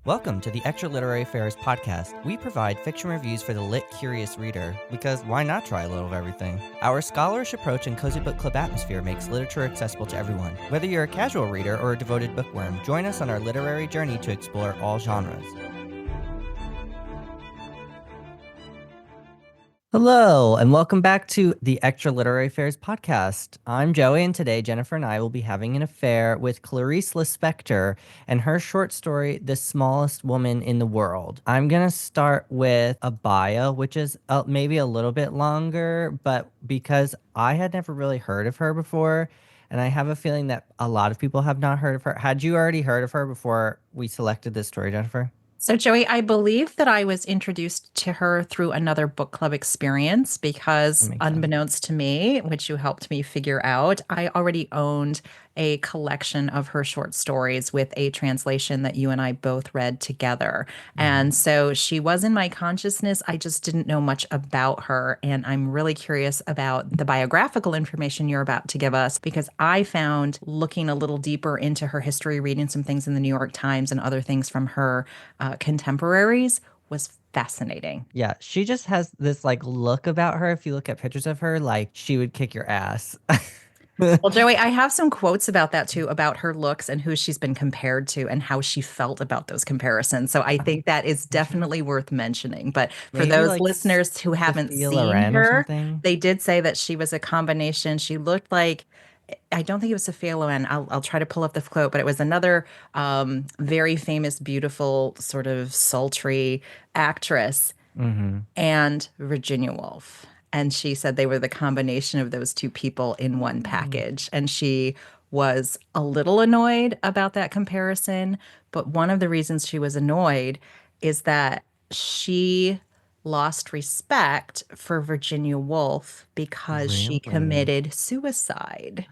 Welcome to the Extra Literary Affairs podcast. We provide fiction reviews for the lit curious reader, because why not try a little of everything? Our scholarish approach and cozy book club atmosphere makes literature accessible to everyone. Whether you're a casual reader or a devoted bookworm, join us on our literary journey to explore all genres. Hello, and welcome back to the Extra Literary Affairs podcast. I'm Joey, and today Jennifer and I will be having an affair with Clarice Lispector and her short story, The Smallest Woman in the World. I'm going to start with a bio, which is maybe a little bit longer, but because I had never really heard of her before, and I have a feeling that a lot of people have not heard of her. Had you already heard of her before we selected this story, Jennifer? So, Joey, I believe that I was introduced to her through another book club experience because, unbeknownst to me, which you helped me figure out, I already owned a collection of her short stories with a translation that you and I both read together. And so she was in my consciousness. I just didn't know much about her. And I'm really curious about the biographical information you're about to give us because I found looking a little deeper into her history, reading some things in the New York Times and other things from her contemporaries was fascinating. Yeah, she just has this look about her. If you look at pictures of her, like she would kick your ass. Well, Joey, I have some quotes about that too, about her looks and who she's been compared to and how she felt about those comparisons. So I think that is definitely worth mentioning. But for Maybe those like listeners who haven't Sophia seen Loren or her, something. they did say that she was a combination. She looked like, I don't think it was Sophia Loren. I'll try to pull up the quote, but it was another very famous, beautiful, sort of sultry actress and Virginia Woolf. And she said they were the combination of those two people in one package. And she was a little annoyed about that comparison. But one of the reasons she was annoyed is that she lost respect for Virginia Woolf because she Really? committed suicide.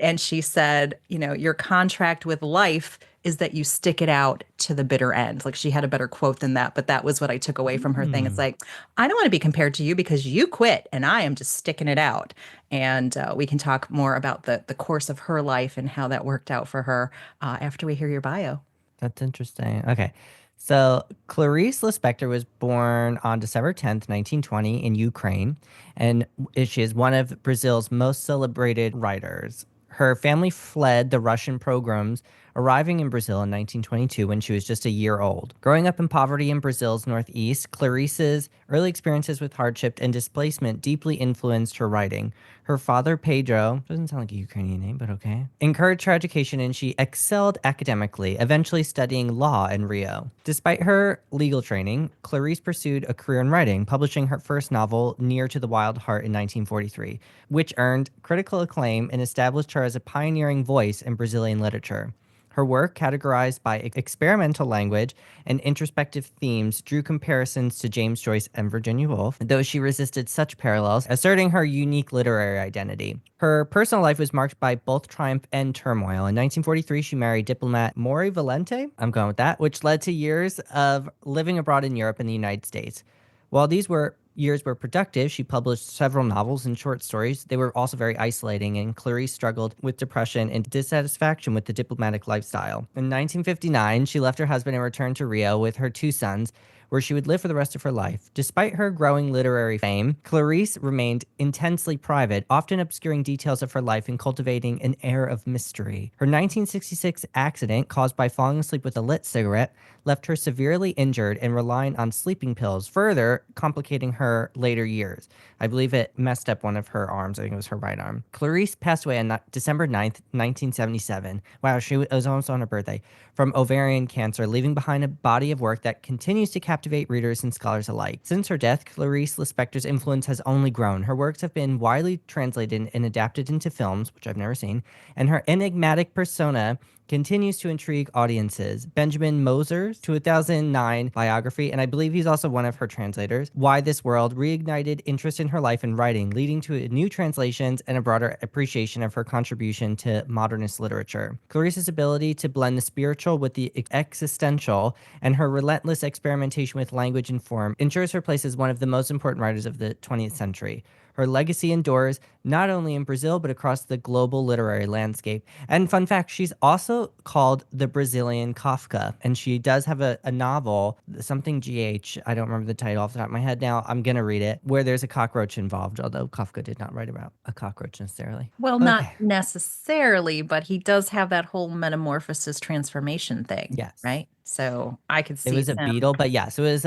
And she said, you know, your contract with life is that you stick it out to the bitter end. Like she had a better quote than that, but that was what I took away from her thing. It's like, I don't want to be compared to you because you quit and I am just sticking it out. And we can talk more about the course of her life and how that worked out for her after we hear your bio. That's interesting. Okay. So Clarice Lispector was born on December 10th, 1920 in Ukraine, and she is one of Brazil's most celebrated writers. Her family fled the Russian pogroms, arriving in Brazil in 1922 when she was just a year old. Growing up in poverty in Brazil's northeast, Clarice's early experiences with hardship and displacement deeply influenced her writing. Her father, Pedro, doesn't sound like a Ukrainian name, but okay, encouraged her education and she excelled academically, eventually studying law in Rio. Despite her legal training, Clarice pursued a career in writing, publishing her first novel, Near to the Wild Heart, in 1943, which earned critical acclaim and established her as a pioneering voice in Brazilian literature. Her work, categorized by experimental language and introspective themes, drew comparisons to James Joyce and Virginia Woolf, though she resisted such parallels, asserting her unique literary identity. Her personal life was marked by both triumph and turmoil. In 1943, she married diplomat Maury Valente, I'm going with that, which led to years of living abroad in Europe and the United States. While these years were productive, she published several novels and short stories. They were also very isolating, and Clarice struggled with depression and dissatisfaction with the diplomatic lifestyle. In 1959, she left her husband and returned to Rio with her two sons, where she would live for the rest of her life. Despite her growing literary fame, Clarice remained intensely private, often obscuring details of her life and cultivating an air of mystery. Her 1966 accident, caused by falling asleep with a lit cigarette, left her severely injured and relying on sleeping pills, further complicating her later years. I believe it messed up one of her arms. I think it was her right arm. Clarice passed away on December 9th, 1977. Wow, it was almost on her birthday. From ovarian cancer, leaving behind a body of work that continues to captivate readers and scholars alike. Since her death, Clarice Lispector's influence has only grown. Her works have been widely translated and adapted into films, which I've never seen, and her enigmatic persona continues to intrigue audiences. Benjamin Moser's 2009 biography, and I believe he's also one of her translators, Why This World, reignited interest in her life and writing, leading to new translations and a broader appreciation of her contribution to modernist literature. Clarice's ability to blend the spiritual with the existential and her relentless experimentation with language and form ensures her place as one of the most important writers of the 20th century. Her legacy endures not only in Brazil, but across the global literary landscape. And fun fact, she's also called the Brazilian Kafka. And she does have a novel, something GH, I don't remember the title off the top of my head now. I'm going to read it, where there's a cockroach involved, although Kafka did not write about a cockroach necessarily. Well, not Okay. necessarily, but he does have that whole metamorphosis transformation thing, Yes. right? So I could It see was a some beetle, but yes, it was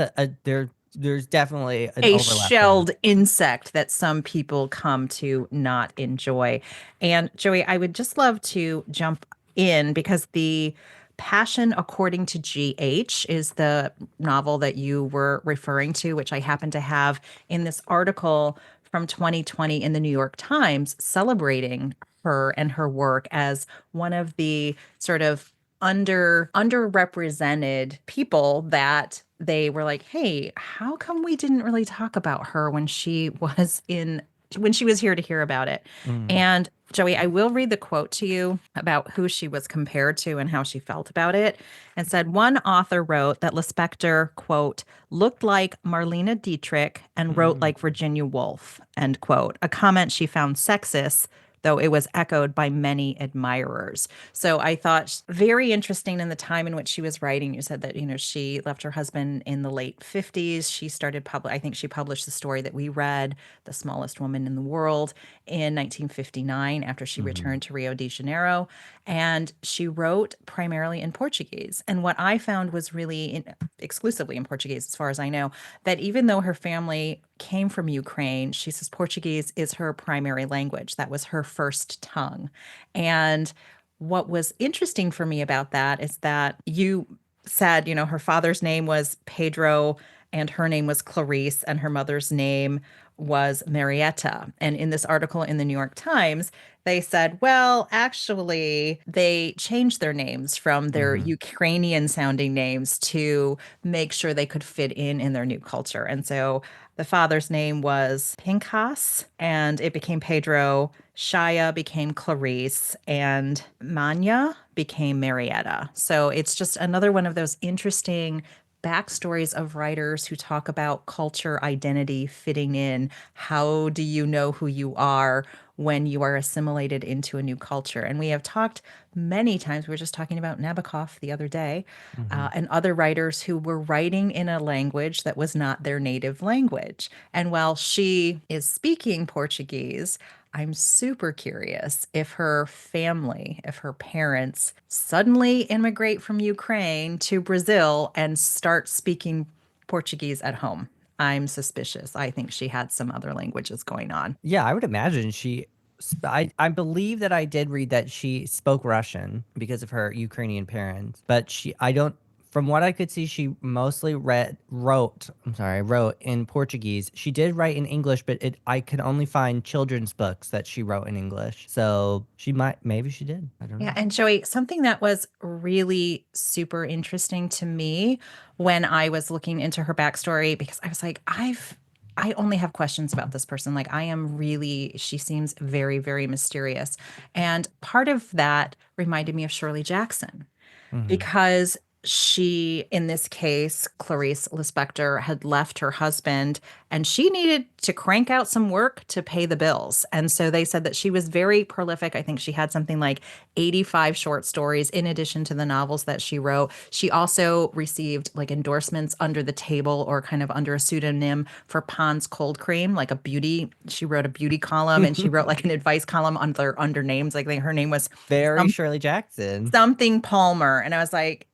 there's definitely an a overlap there. shelled insect that some people come to not enjoy. And Joey, I would just love to jump in because the Passion According to GH is the novel that you were referring to, which I happen to have in this article from 2020 in the New York Times celebrating her and her work as one of the sort of underrepresented people that they were like, hey, how come we didn't really talk about her when she was here to hear about it? Mm, And Joey, I will read the quote to you about who she was compared to and how she felt about it. And said one author wrote that Lispector, quote, looked like Marlene Dietrich and wrote mm. like Virginia Woolf, end quote. A comment she found sexist, though it was echoed by many admirers. So I thought very interesting in the time in which she was writing. You said that, she left her husband in the late 50s. She started I think she published the story that we read, The Smallest Woman in the World, in 1959 after she Mhm. returned to Rio de Janeiro. And she wrote primarily in Portuguese. And what I found was exclusively in Portuguese, as far as I know, that even though her family came from Ukraine, she says Portuguese is her primary language. That was her first tongue. And what was interesting for me about that is that you said, her father's name was Pedro and her name was Clarice and her mother's name was Marietta. And in this article in the New York Times, they said, well, actually, they changed their names from their Mhm. Ukrainian sounding names to make sure they could fit in their new culture. And so the father's name was Pinchas, and it became Pedro. Shaya became Clarice, and Manya became Marietta. So it's just another one of those interesting backstories of writers who talk about culture, identity, fitting in. How do you know who you are when you are assimilated into a new culture? And we have talked many times, we were just talking about Nabokov the other day, Mhm. and other writers who were writing in a language that was not their native language. And while she is speaking Portuguese, I'm super curious if her family, if her parents suddenly immigrate from Ukraine to Brazil and start speaking Portuguese at home. I'm suspicious. I think she had some other languages going on. Yeah, I would imagine I believe that I did read that she spoke Russian because of her Ukrainian parents, but I don't, from what I could see, she mostly wrote in Portuguese. She did write in English, but I could only find children's books that she wrote in English. So maybe she did. I don't Yeah, know. and Joey, something that was really super interesting to me when I was looking into her backstory, because I was like, I only have questions about this person. Like, she seems very, very mysterious. And part of that reminded me of Shirley Jackson Hmm. because she, in this case, Clarice Lispector, had left her husband and she needed to crank out some work to pay the bills. And so they said that she was very prolific. I think she had something like 85 short stories in addition to the novels that she wrote. She also received like endorsements under the table or kind of under a pseudonym for Pond's Cold Cream, like a beauty. She wrote a beauty column and she wrote like an advice column under names. Like her name was Very some Shirley Jackson. something Palmer. And I was like,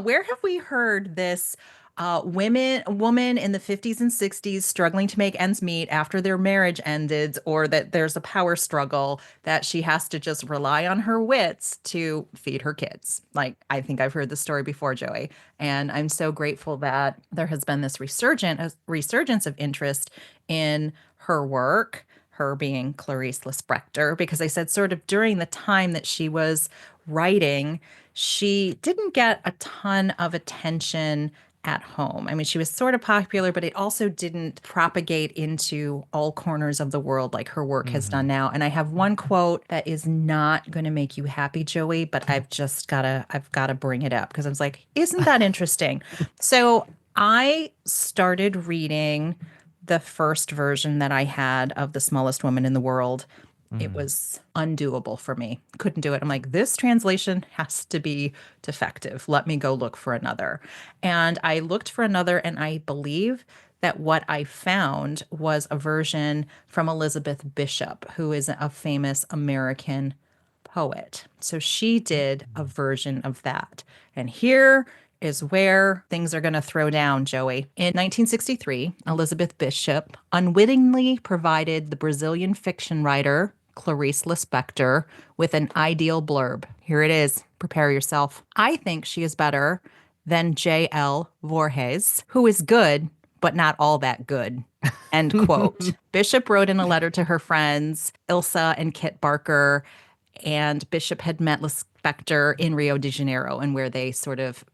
where have we heard this woman in the 50s and 60s struggling to make ends meet after their marriage ended, or that there's a power struggle that she has to just rely on her wits to feed her kids? Like, I think I've heard this story before, Joey. And I'm so grateful that there has been this resurgence of interest in her work, her being Clarice Lispector, because I said sort of during the time that she was writing, she didn't get a ton of attention at home. I mean, she was sort of popular, but it also didn't propagate into all corners of the world like her work has done Hmm. now. And I have one quote that is not going to make you happy, Joey, but I've got to bring it up because I was like, isn't that interesting? So I started reading the first version that I had of The Smallest Woman in the World, it Mm. was undoable for me. Couldn't do it. I'm like, this translation has to be defective. Let me go look for another. And I looked for another, and I believe that what I found was a version from Elizabeth Bishop, who is a famous American poet. So she did a version of that. And here is where things are going to throw down, Joey. In 1963, Elizabeth Bishop unwittingly provided the Brazilian fiction writer Clarice Lispector with an ideal blurb. Here it is. Prepare yourself. I think she is better than J.L. Voorhees, who is good, but not all that good. End quote. Bishop wrote in a letter to her friends, Ilsa and Kit Barker, and Bishop had met Lispector in Rio de Janeiro, and where they sort of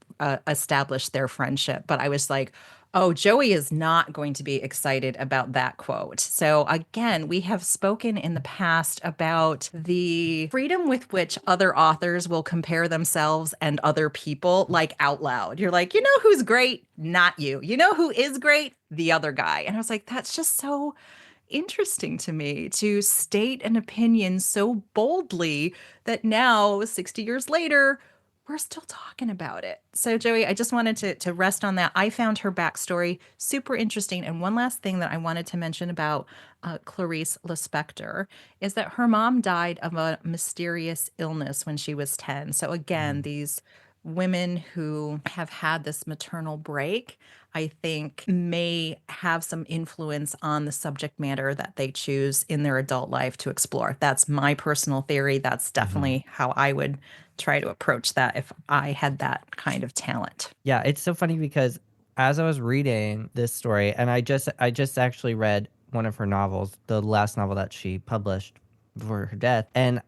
established their friendship. But I was like, oh, Joey is not going to be excited about that quote. So again, we have spoken in the past about the freedom with which other authors will compare themselves and other people, like out loud. You're like, you know who's great? Not you. You know who is great? The other guy. And I was like, that's just so interesting to me to state an opinion so boldly that now, 60 years later, we're still talking about it. So, Joey, I just wanted to rest on that. I found her backstory super interesting. And one last thing that I wanted to mention about Clarice Lispector is that her mom died of a mysterious illness when she was 10. So, again, Mm. these women who have had this maternal break, I think, may have some influence on the subject matter that they choose in their adult life to explore. That's my personal theory. That's Mhm. definitely how I would try to approach that if I had that kind of talent. Yeah, it's so funny because as I was reading this story, and I just actually read one of her novels, the last novel that she published before her death, and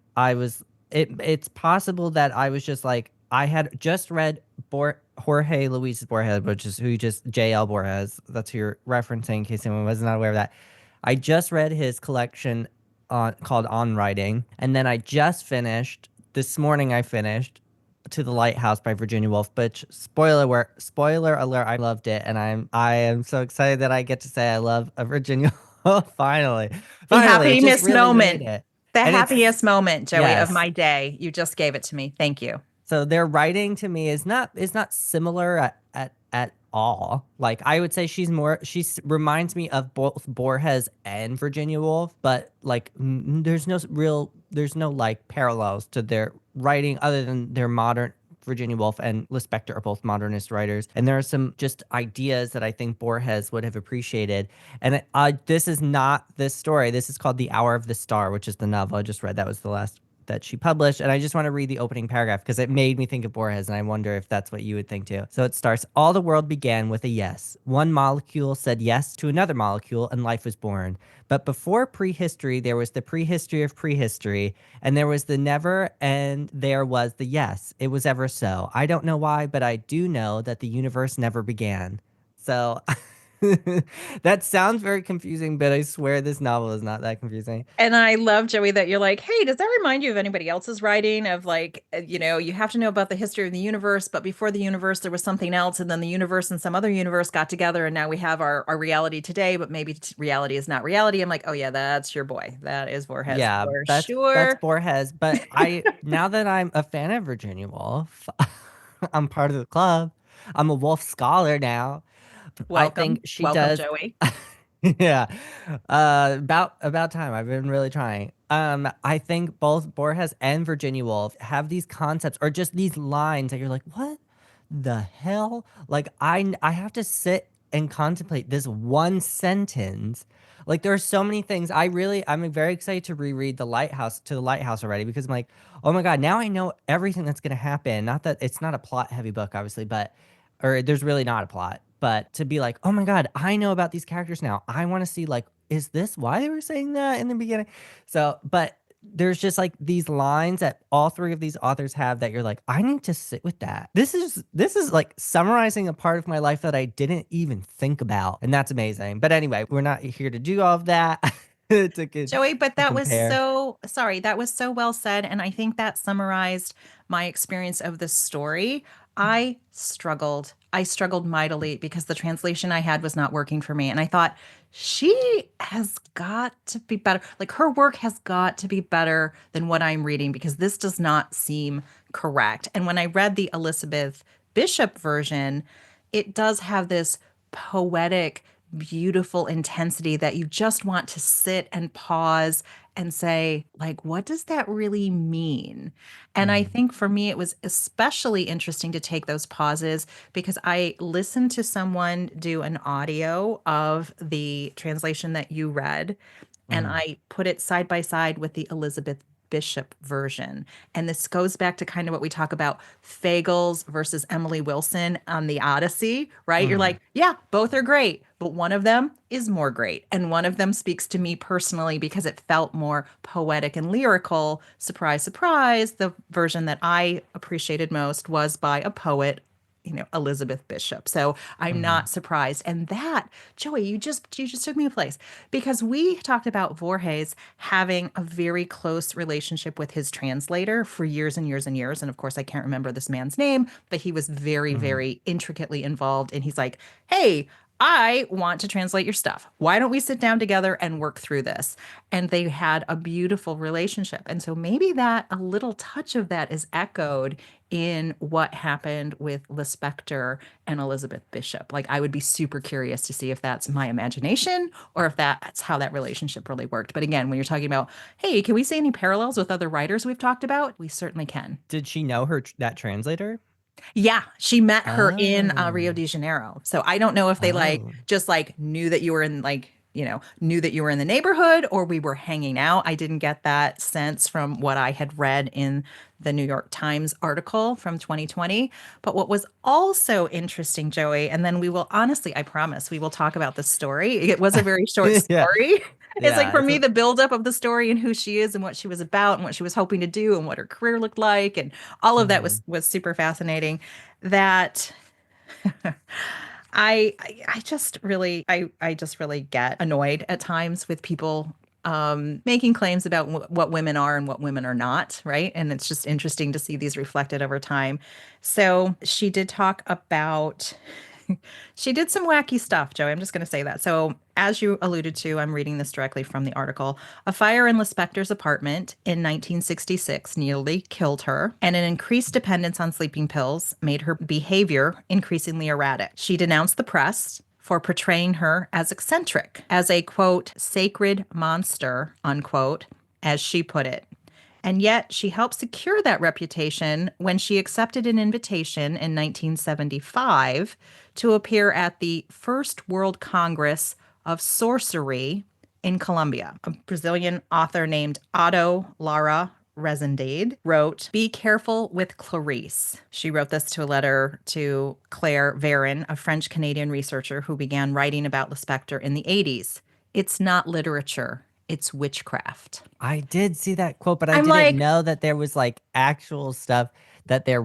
it's possible that I was just like I had just read Jorge Luis Borges, which is who just J.L. Borges. That's who you're referencing, in case anyone was not aware of that. I just read his collection called On Writing, and then I just finished this morning. I finished to the Lighthouse by Virginia Woolf. But spoiler alert, I loved it, and I am so excited that I get to say I love a Virginia Woolf. Finally, The finally, it just happiest really made moment, it, the and it's happiest moment, Joey, of yes. my day. You just gave it to me. Thank you. So their writing to me is not similar at all. Like I would say reminds me of both Borges and Virginia Woolf, but like there's no like parallels to their writing other than their modern Virginia Woolf and Lispector are both modernist writers, and there are some just ideas that I think Borges would have appreciated. And this is not this story. This is called The Hour of the Star, which is the novel I just read. That was the last that she published. And I just want to read the opening paragraph because it made me think of Borges, and I wonder if that's what you would think too. So it starts: All the world began with a yes. One molecule said yes to another molecule, and life was born. But before prehistory, there was the prehistory of prehistory, and there was the never, and there was the yes. It was ever so. I don't know why, but I do know that the universe never began. So that sounds very confusing, but I swear this novel is not that confusing. And I love, Joey, that you're like, hey, does that remind you of anybody else's writing of like, you have to know about the history of the universe, but before the universe, there was something else. And then the universe and some other universe got together. And now we have our reality today, but maybe reality is not reality. I'm like, oh, yeah, that's your boy. That is Voorhees Yeah, for that's sure. Borges. But I now that I'm a fan of Virginia Woolf, I'm part of the club. I'm a Woolf scholar now. I think Welcome. she Welcome, does. Joey. Yeah, about time. I've been really trying. I think both Borges and Virginia Woolf have these concepts or just these lines that you're like, what the hell? Like I have to sit and contemplate this one sentence. Like there are so many things. I'm very excited to reread the Lighthouse already because I'm like, oh my God, now I know everything that's gonna happen. Not that it's not a plot heavy book, obviously, but or there's really not a plot, but to be like, oh my God, I know about these characters now. I want to see like, is this why they were saying that in the beginning? So, but there's just like these lines that all three of these authors have that you're like, I need to sit with that. This is like summarizing a part of my life that I didn't even think about. And that's amazing. But anyway, we're not here to do all of that. Joey, but To that was compare. so, sorry, that was so well said. And I think that summarized my experience of this story. I struggled. I struggled mightily because the translation I had was not working for me. And I thought, she has got to be better. Like her work has got to be better than what I'm reading because this does not seem correct. And when I read the Elizabeth Bishop version, it does have this poetic, beautiful intensity that you just want to sit and pause and say, like, what does that really mean? And I Mm, think for me, it was especially interesting to take those pauses because I listened to someone do an audio of the translation that you read, and mm, I put it side by side with the Elizabeth Bishop version. And this goes back to kind of what we talk about Fagles versus Emily Wilson on the Odyssey, right? You're mm, like, yeah, both are great, but one of them is more great. And one of them speaks to me personally because it felt more poetic and lyrical. Surprise, surprise. The version that I appreciated most was by a poet, Elizabeth Bishop. So I'm mm, not surprised. And that, Joey, you just took me a place because we talked about Voorhees having a very close relationship with his translator for years and years and years. And of course, I can't remember this man's name, but he was very, mm, very intricately involved. And he's like, hey, I want to translate your stuff. Why don't we sit down together and work through this? And they had a beautiful relationship. And so maybe that a little touch of that is echoed in what happened with Lispector and Elizabeth Bishop. Like, I would be super curious to see if that's my imagination or if that's how that relationship really worked. But again, when you're talking about, hey, can we see any parallels with other writers we've talked about? We certainly can. Did she know her that translator? Yeah, she met her in Rio Oh, de Janeiro. So I don't know if they like oh. just like knew that you were in like, knew that you were in the neighborhood or we were hanging out. I didn't get that sense from what I had read in the New York Times article from 2020. But what was also interesting, Joey, and then we will honestly, I promise, we will talk about the story. It was a very short Yeah, story. It's like yeah. for me, the buildup of the story and who she is and what she was about and what she was hoping to do and what her career looked like and all of that Mhm. was super fascinating. That I just really get annoyed at times with people making claims about what women are and what women are not, right? And it's just interesting to see these reflected over time. So she did talk about she did some wacky stuff, Joey. I'm just going to say that. So, as you alluded to, I'm reading this directly from the article. A fire in Lispector's apartment in 1966 nearly killed her, and an increased dependence on sleeping pills made her behavior increasingly erratic. She denounced the press for portraying her as eccentric, as a quote, sacred monster, unquote, as she put it. And yet, she helped secure that reputation when she accepted an invitation in 1975 to appear at the First World Congress of Sorcery in Colombia. A Brazilian author named Otto Lara Resendade wrote, "Be careful with Clarice." She wrote this to a letter to Claire Varin, a French Canadian researcher who began writing about Lispector in the 80s. It's not literature, it's witchcraft. I did see that quote, but I I'm didn't like, know that there was like actual stuff that they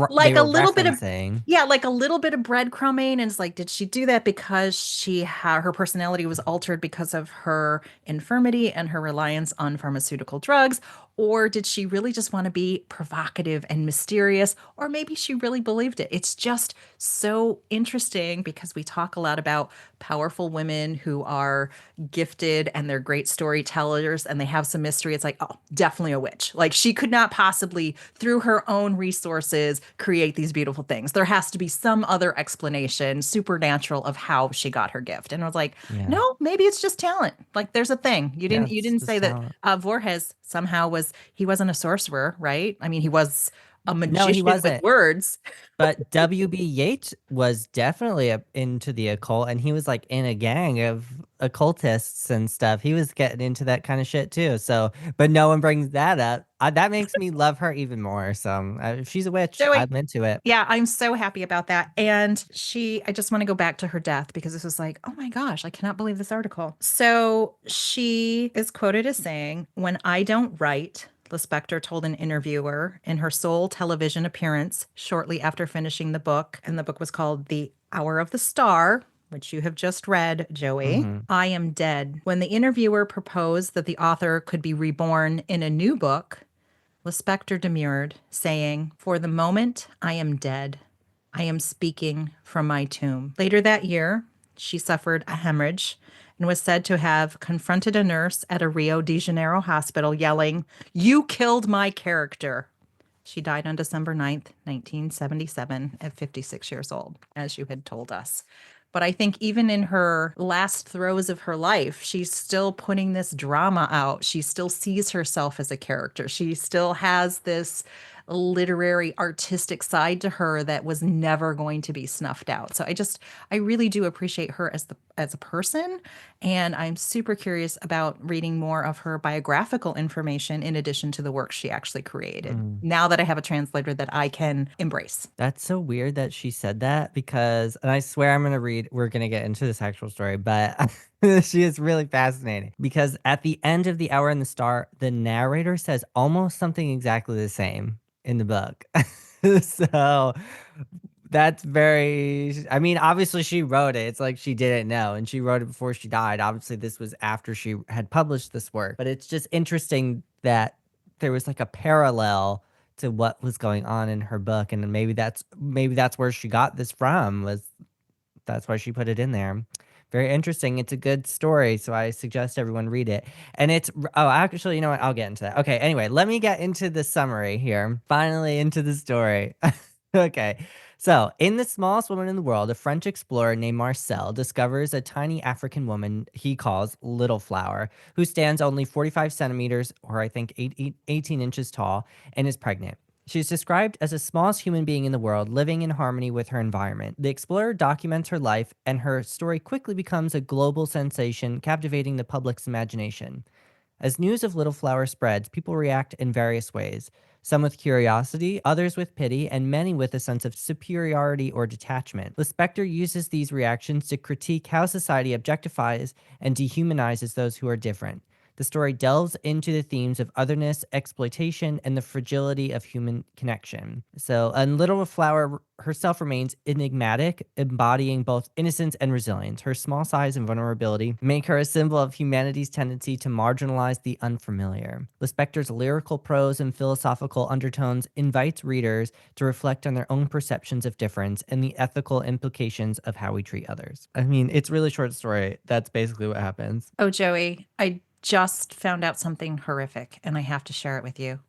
like a were little bit of referencing. yeah, like a little bit of breadcrumbing, and it's like, did she do that because her personality was altered because of her infirmity and her reliance on pharmaceutical drugs, or did she really just want to be provocative and mysterious, or maybe she really believed it? It's just so interesting because we talk a lot about powerful women who are gifted and they're great storytellers and they have some mystery. It's like, oh, definitely a witch. Like she could not possibly, through her own resources, create these beautiful things. There has to be some other explanation, supernatural, of how she got her gift. And I was like, Yeah, no, maybe it's just talent. Like there's a thing. You yeah, didn't you it's didn't just say that talent. Voorhees somehow he wasn't a sorcerer, right? I mean, he was a No, he magician with wasn't. words. But W.B. Yeats was definitely into the occult, and he was like in a gang of occultists and stuff. He was getting into that kind of shit too. So, but no one brings that up. That makes me love her even more. So, if she's a witch, Joey, I'm into it. yeah, I'm so happy about that. And I just want to go back to her death because this was like, oh my gosh, I cannot believe this article. So she is quoted as saying, "When I don't write," Lispector told an interviewer in her sole television appearance shortly after finishing the book, and the book was called The Hour of the Star, which you have just read, Joey. Hmm. "I am dead." When the interviewer proposed that the author could be reborn in a new book, Lispector demurred, saying, "For the moment, I am dead. I am speaking from my tomb. Later that year, she suffered a hemorrhage and was said to have confronted a nurse at a Rio de Janeiro hospital, yelling, "You killed my character." She died on December 9th, 1977, at 56 years old, as you had told us. But I think even in her last throes of her life, she's still putting this drama out. She still sees herself as a character. She still has this literary artistic side to her that was never going to be snuffed out. So I really do appreciate her as a person, and I'm super curious about reading more of her biographical information in addition to the work she actually created. Mm. Now that I have a translator that I can embrace. That's so weird that she said that because, and I swear we're going to get into this actual story, but she is really fascinating because at the end of The Hour and the Star, the narrator says almost something exactly the same in the book. So that's very, I mean, obviously she wrote it. It's like she didn't know and she wrote it before she died. Obviously, this was after she had published this work, but it's just interesting that there was like a parallel to what was going on in her book. And maybe that's where she got this from, was that's why she put it in there. Very interesting. It's a good story, so I suggest everyone read it. And actually, you know what? I'll get into that. Okay, anyway, let me get into the summary here. Finally, into the story. Okay. So, in The Smallest Woman in the World, a French explorer named Marcel discovers a tiny African woman he calls Little Flower, who stands only 45 centimeters, or I think 18 inches tall, and is pregnant. She's described as the smallest human being in the world, living in harmony with her environment. The explorer documents her life, and her story quickly becomes a global sensation, captivating the public's imagination. As news of Little Flower spreads, people react in various ways. Some with curiosity, others with pity, and many with a sense of superiority or detachment. Lispector uses these reactions to critique how society objectifies and dehumanizes those who are different. The story delves into the themes of otherness, exploitation, and the fragility of human connection. So, and Little Flower herself remains enigmatic, embodying both innocence and resilience. Her small size and vulnerability make her a symbol of humanity's tendency to marginalize the unfamiliar. Lispector's lyrical prose and philosophical undertones invites readers to reflect on their own perceptions of difference and the ethical implications of how we treat others. I mean, it's a really short story. That's basically what happens. Oh, Joey, I just found out something horrific and I have to share it with you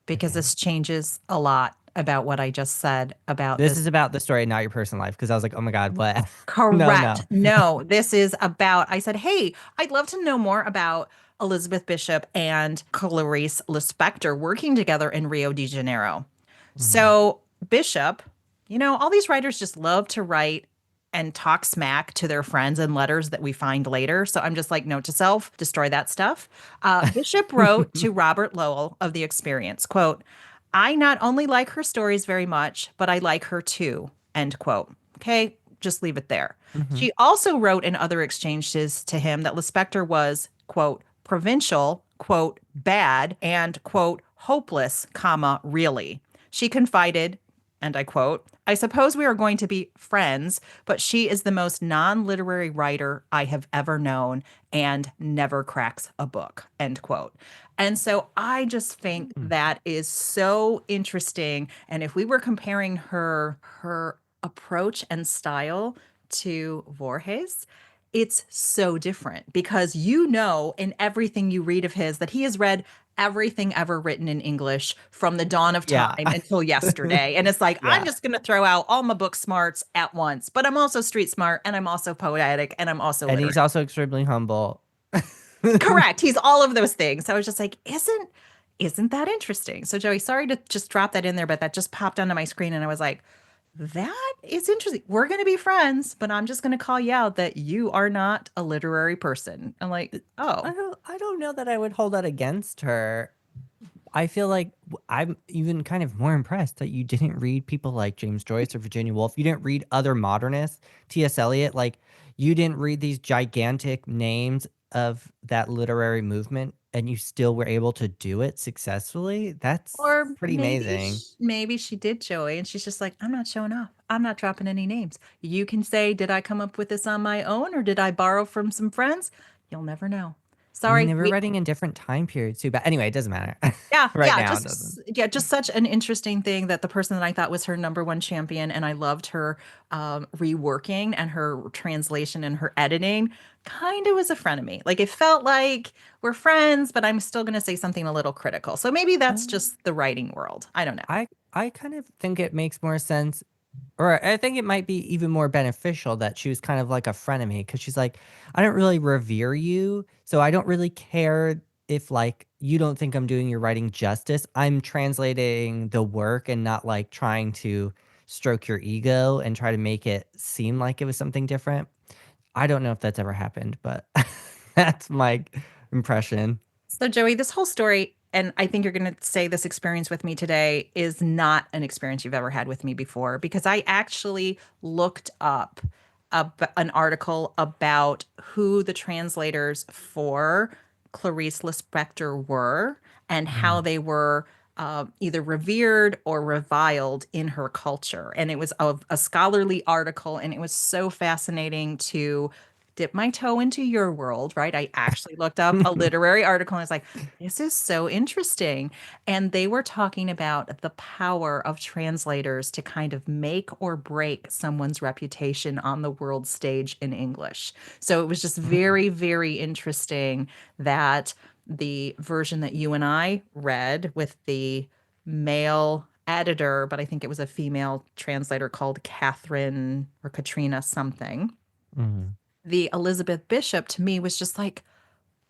because Okay. this changes a lot about what I just said about This this. is about the story, not your personal life, because I was like, oh my God, what? No, Correct. no. No, this is about, I said, hey, I'd love to know more about Elizabeth Bishop and Clarice Lispector working together in Rio de Janeiro. Mhm. So, Bishop, all these writers just love to write and talk smack to their friends in letters that we find later. So I'm just like, note to self, destroy that stuff. Bishop wrote to Robert Lowell of The Experience, quote, "I not only like her stories very much, but I like her too," end quote. Okay, just leave it there. Mhm. She also wrote in other exchanges to him that Lispector was, quote, provincial, quote, bad, and, quote, hopeless, comma, really. She confided, and I quote, "I suppose we are going to be friends, but she is the most non-literary writer I have ever known and never cracks a book," end quote. And so I just think Mm. that is so interesting. And if we were comparing her approach and style to Voorhees, it's so different because in everything you read of his that he has read everything ever written in English from the dawn of time Yeah. until yesterday. And it's like, I'm Yeah. just going to throw out all my book smarts at once, but I'm also street smart and I'm also poetic and I'm also And he's literate. also extremely humble. Correct. He's all of those things. So I was just like, isn't that interesting? So Joey, sorry to just drop that in there, but that just popped onto my screen and I was like, that is interesting. We're going to be friends, but I'm just going to call you out that you are not a literary person. I'm like, oh, I don't know that I would hold that against her. I feel like I'm even kind of more impressed that you didn't read people like James Joyce or Virginia Woolf. You didn't read other modernists, T.S. Eliot. Like, you didn't read these gigantic names of that literary movement, and you still were able to do it successfully. That's or pretty amazing. maybe she did, Joey, and she's just like, I'm not showing off. I'm not dropping any names. You can say, did I come up with this on my own or did I borrow from some friends? You'll never know. I mean, Sorry, they were we writing in different time periods too, but anyway, it doesn't matter. yeah, Right yeah, now, it doesn't. just such an interesting thing that the person that I thought was her number one champion, and I loved her reworking and her translation and her editing, kind of was a frenemy. Like it felt like we're friends, but I'm still going to say something a little critical. So maybe that's Um, just the writing world. I don't know. I I kind of think it makes more sense, or I think it might be even more beneficial that she was kind of like a frenemy because she's like, I don't really revere you, so I don't really care if like you don't think I'm doing your writing justice. I'm translating the work and not like trying to stroke your ego and try to make it seem like it was something different. I don't know if that's ever happened, but that's my impression. So, Joey, this whole story, and I think you're going to say this experience with me today is not an experience you've ever had with me before because I actually looked up an article about who the translators for Clarice Lispector were and how Mm, they were either revered or reviled in her culture. And it was a scholarly article, and it was so fascinating to dip my toe into your world, right? I actually looked up a literary article and I was like, this is so interesting. And they were talking about the power of translators to kind of make or break someone's reputation on the world stage in English. So it was just mm, very, very interesting that the version that you and I read with the male editor, but I think it was a female translator called Catherine or Katrina something, mm. the Elizabeth Bishop to me was just like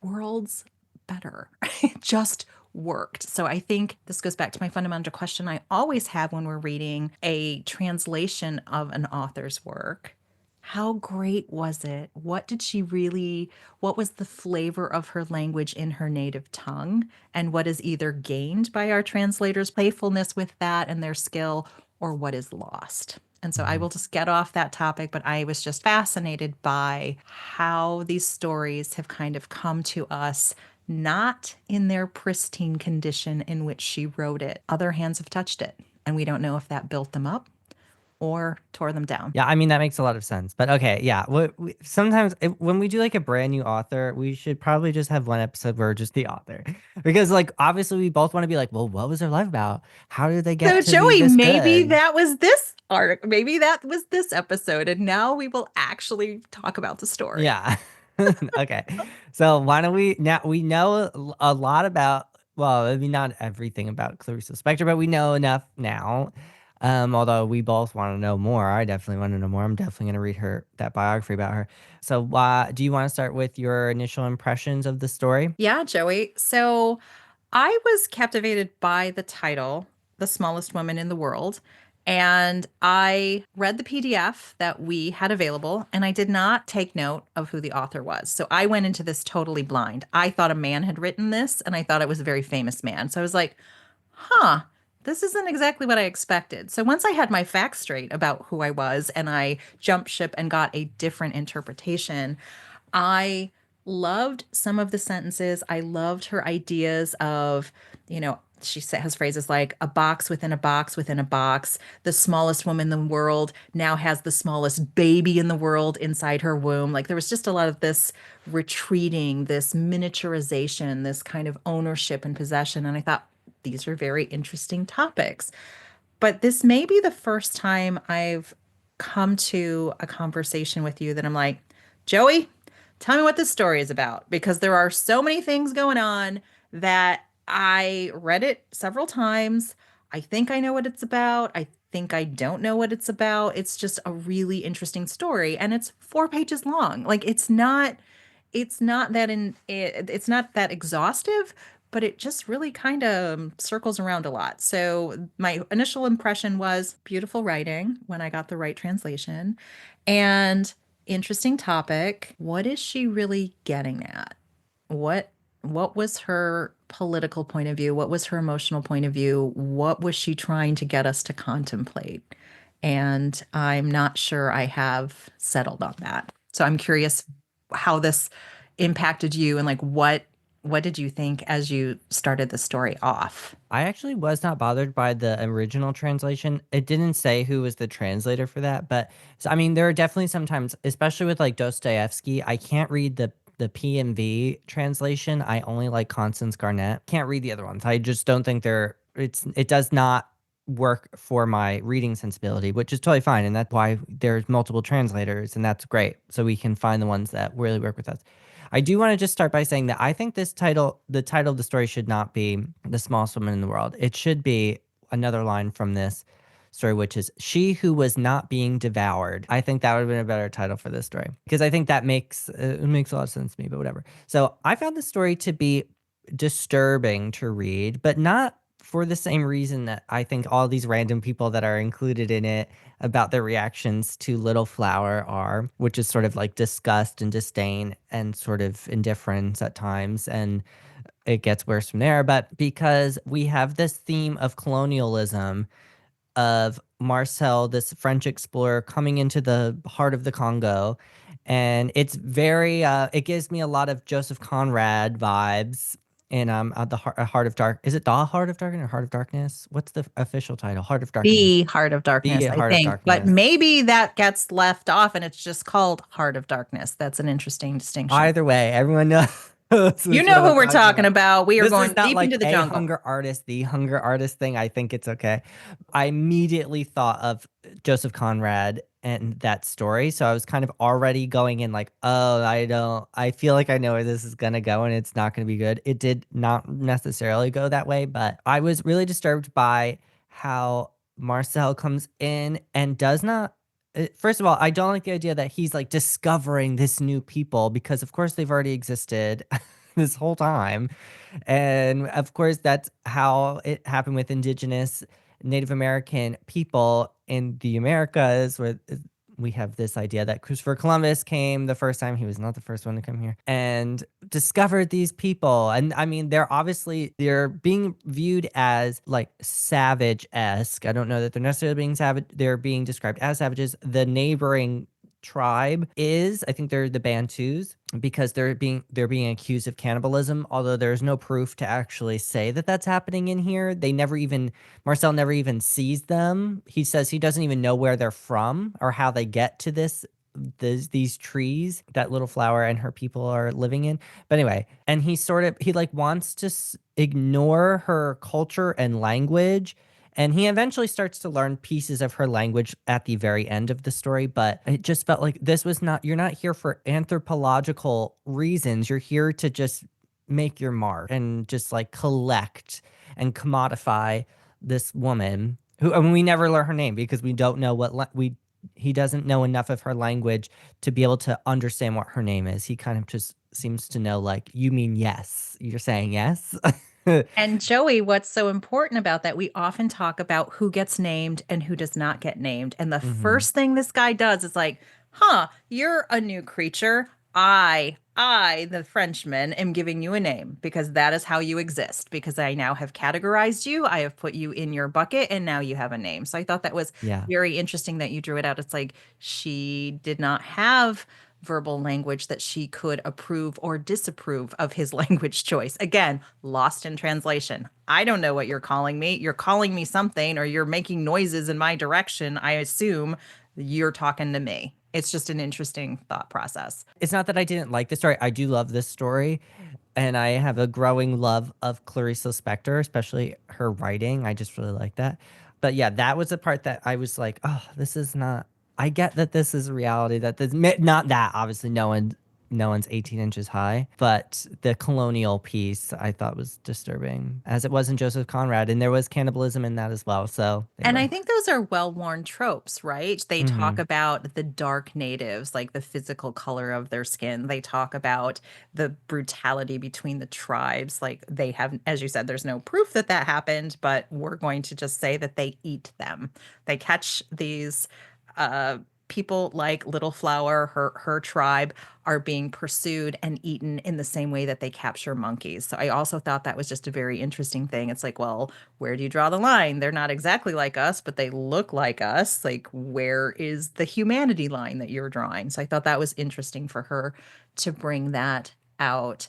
worlds better. It just worked. So I think this goes back to my fundamental question I always have when we're reading a translation of an author's work. How great was it? What did she really, what was the flavor of her language in her native tongue? And what is either gained by our translators' playfulness with that and their skill, or what is lost? And so I Mhm. will just get off that topic, but I was just fascinated by how these stories have kind of come to us, not in their pristine condition in which she wrote it. Other hands have touched it, and we don't know if that built them up or tore them down. Yeah, I mean that makes a lot of sense. But okay, yeah. Sometimes when we do like a brand new author, we should probably just have one episode where we're just the author, because like obviously we both want to be like, well, what was their life about? How did they get So, to be Joey, this maybe good? that was this article. Maybe that was this episode. And now we will actually talk about the story. Yeah. Okay. So why don't we now we know a lot about, well, I mean not everything about Clarice Lispector, but we know enough now. Although we both want to know more. I definitely want to know more. I'm definitely going to read her that biography about her. So do you want to start with your initial impressions of the story? Yeah, Joey. So I was captivated by the title, The Smallest Woman in the World. And I read the PDF that we had available, and I did not take note of who the author was. So I went into this totally blind. I thought a man had written this, and I thought it was a very famous man. So I was like, huh, this isn't exactly what I expected. So once I had my facts straight about who I was and I jumped ship and got a different interpretation, I loved some of the sentences. I loved her ideas of, has phrases like a box within a box within a box. The smallest woman in the world now has the smallest baby in the world inside her womb. Like there was just a lot of this retreating, this miniaturization, this kind of ownership and possession. And I thought, these are very interesting topics. But this may be the first time I've come to a conversation with you that I'm like, Joey, tell me what this story is about because there are so many things going on that I read it several times. I think I know what it's about. I think I don't know what it's about. It's just a really interesting story and it's 4 pages long. Like it's not that exhaustive, but it just really kind of circles around a lot. So my initial impression was beautiful writing when I got the right translation and interesting topic. What is she really getting at? What what was her political point of view? What was her emotional point of view? What was she trying to get us to contemplate? And I'm not sure I have settled on that. So I'm curious how this impacted you and like what did you think as you started the story off? I actually was not bothered by the original translation. It didn't say who was the translator for that, but so, I mean, there are definitely sometimes, especially with like Dostoevsky, I can't read the the PMV translation, I only like Constance Garnett. Can't read the other ones. I just don't think it does not work for my reading sensibility, which is totally fine. And that's why there's multiple translators, and that's great. So we can find the ones that really work with us. I do want to just start by saying that I think the title of the story should not be The Smallest Woman in the World. It should be another line from this story, which is She Who Was Not Being Devoured. I think that would have been a better title for this story because I think that makes a lot of sense to me, but whatever. So I found the story to be disturbing to read, but not for the same reason that I think all these random people that are included in it about their reactions to Little Flower are, which is sort of like disgust and disdain and sort of indifference at times. And it gets worse from there. But because we have this theme of colonialism of Marcel, this French explorer, coming into the heart of the Congo. And it's very, it gives me a lot of Joseph Conrad vibes in Heart of Dark. Is it The Heart of Darkness or Heart of Darkness? What's the official title? Heart of Darkness. The Heart of Darkness, The I Heart of think. But Darkness. maybe that gets left off and it's just called Heart of Darkness. That's an interesting distinction. Either way, everyone knows You which one know who I'm we're talking talking about. about. We are This is going not deep like into the a jungle. hunger artist, the hunger artist thing. I think it's okay. I immediately thought of Joseph Conrad and that story. So I was kind of already going in like, oh, I feel like I know where this is going to go and it's not going to be good. It did not necessarily go that way, but I was really disturbed by how Marcel comes in and does not first of all, I don't like the idea that he's like discovering this new people because, of course, they've already existed this whole time. And of course, that's how it happened with indigenous Native American people in the Americas, where we have this idea that Christopher Columbus came the first time. He was not the first one to come here and discovered these people. And I mean, they're being viewed as like savage-esque. I don't know that they're necessarily being savage. They're being described as savages. The neighboring tribe is, I think they're the Bantus because they're being accused of cannibalism, although there's no proof to actually say that that's happening in here. Marcel never even sees them. He says he doesn't even know where they're from or how they get to these trees that Little Flower and her people are living in. But anyway, and he like wants to ignore her culture and language, and he eventually starts to learn pieces of her language at the very end of the story, but it just felt like you're not here for anthropological reasons. You're here to just make your mark and just like collect and commodify this woman who, I mean, we never learn her name because we don't know he doesn't know enough of her language to be able to understand what her name is. He kind of just seems to know, like, you mean yes. You're saying yes. And Joey, what's so important about that? We often talk about who gets named and who does not get named. And the Hmm. first thing this guy does is like, you're a new creature. The Frenchman, am giving you a name because that is how you exist. Because I now have categorized you, I have put you in your bucket, and now you have a name. So I thought that was Yeah. very interesting that you drew it out. It's like she did not have verbal language that she could approve or disapprove of his language choice. Again, lost in translation. I don't know what you're calling me. You're calling me something, or you're making noises in my direction. I assume you're talking to me. It's just an interesting thought process. It's not that I didn't like the story. I do love this story. And I have a growing love of Clarice Lispector, especially her writing. I just really like that. But yeah, that was the part that I was like, oh, this is not. I get that this is reality. Not that obviously no one's 18 inches high, but the colonial piece I thought was disturbing, as it was in Joseph Conrad, and there was cannibalism in that as well. So And I anyway. think those are well-worn tropes, right? They talk Hmm. about the dark natives, like the physical color of their skin. They talk about the brutality between the tribes. Like they have, as you said, there's no proof that that happened, but we're going to just say that they eat them. They catch these uh, people like Little Flower, her tribe are being pursued and eaten in the same way that they capture monkeys. So I also thought that was just a very interesting thing. It's like, well, where do you draw the line? They're not exactly like us, but they look like us. Like, where is the humanity line that you're drawing? So I thought that was interesting for her to bring that out.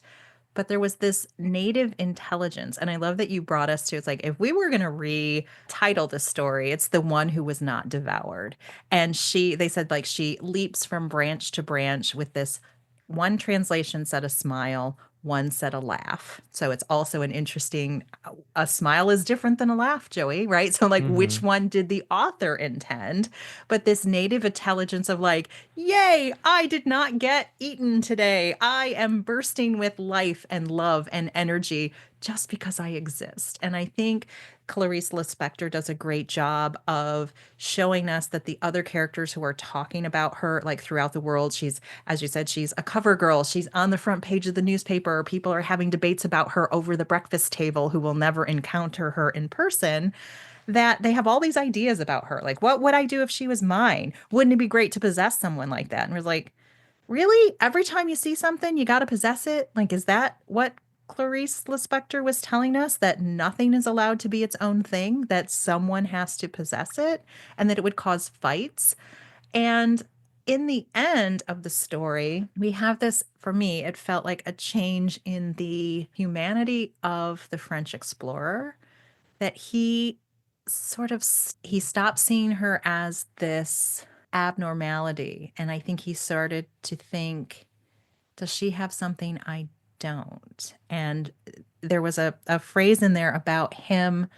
But there was this native intelligence. And I love that you brought us to it's like, if we were going to retitle the story, it's the one who was not devoured. And they said, like, she leaps from branch to branch with this one translation said a smile, one said a laugh. So it's also an interesting, a smile is different than a laugh, Joey, right? So, like, which Hmm. one did the author intend? But this native intelligence of, like, yay, I did not get eaten today. I am bursting with life and love and energy just because I exist. And I think Clarice Lispector does a great job of showing us that the other characters who are talking about her, like throughout the world, she's, as you said, she's a cover girl. She's on the front page of the newspaper. People are having debates about her over the breakfast table who will never encounter her in person. That they have all these ideas about her. Like, what would I do if she was mine? Wouldn't it be great to possess someone like that? And we're like, really? Every time you see something, you got to possess it? Like, is that what Clarice Lispector was telling us? That nothing is allowed to be its own thing, that someone has to possess it, and that it would cause fights? And in the end of the story, we have this, for me, it felt like a change in the humanity of the French explorer, that he sort of he stopped seeing her as this abnormality, and I think he started to think, does she have something I don't? And there was a phrase in there about him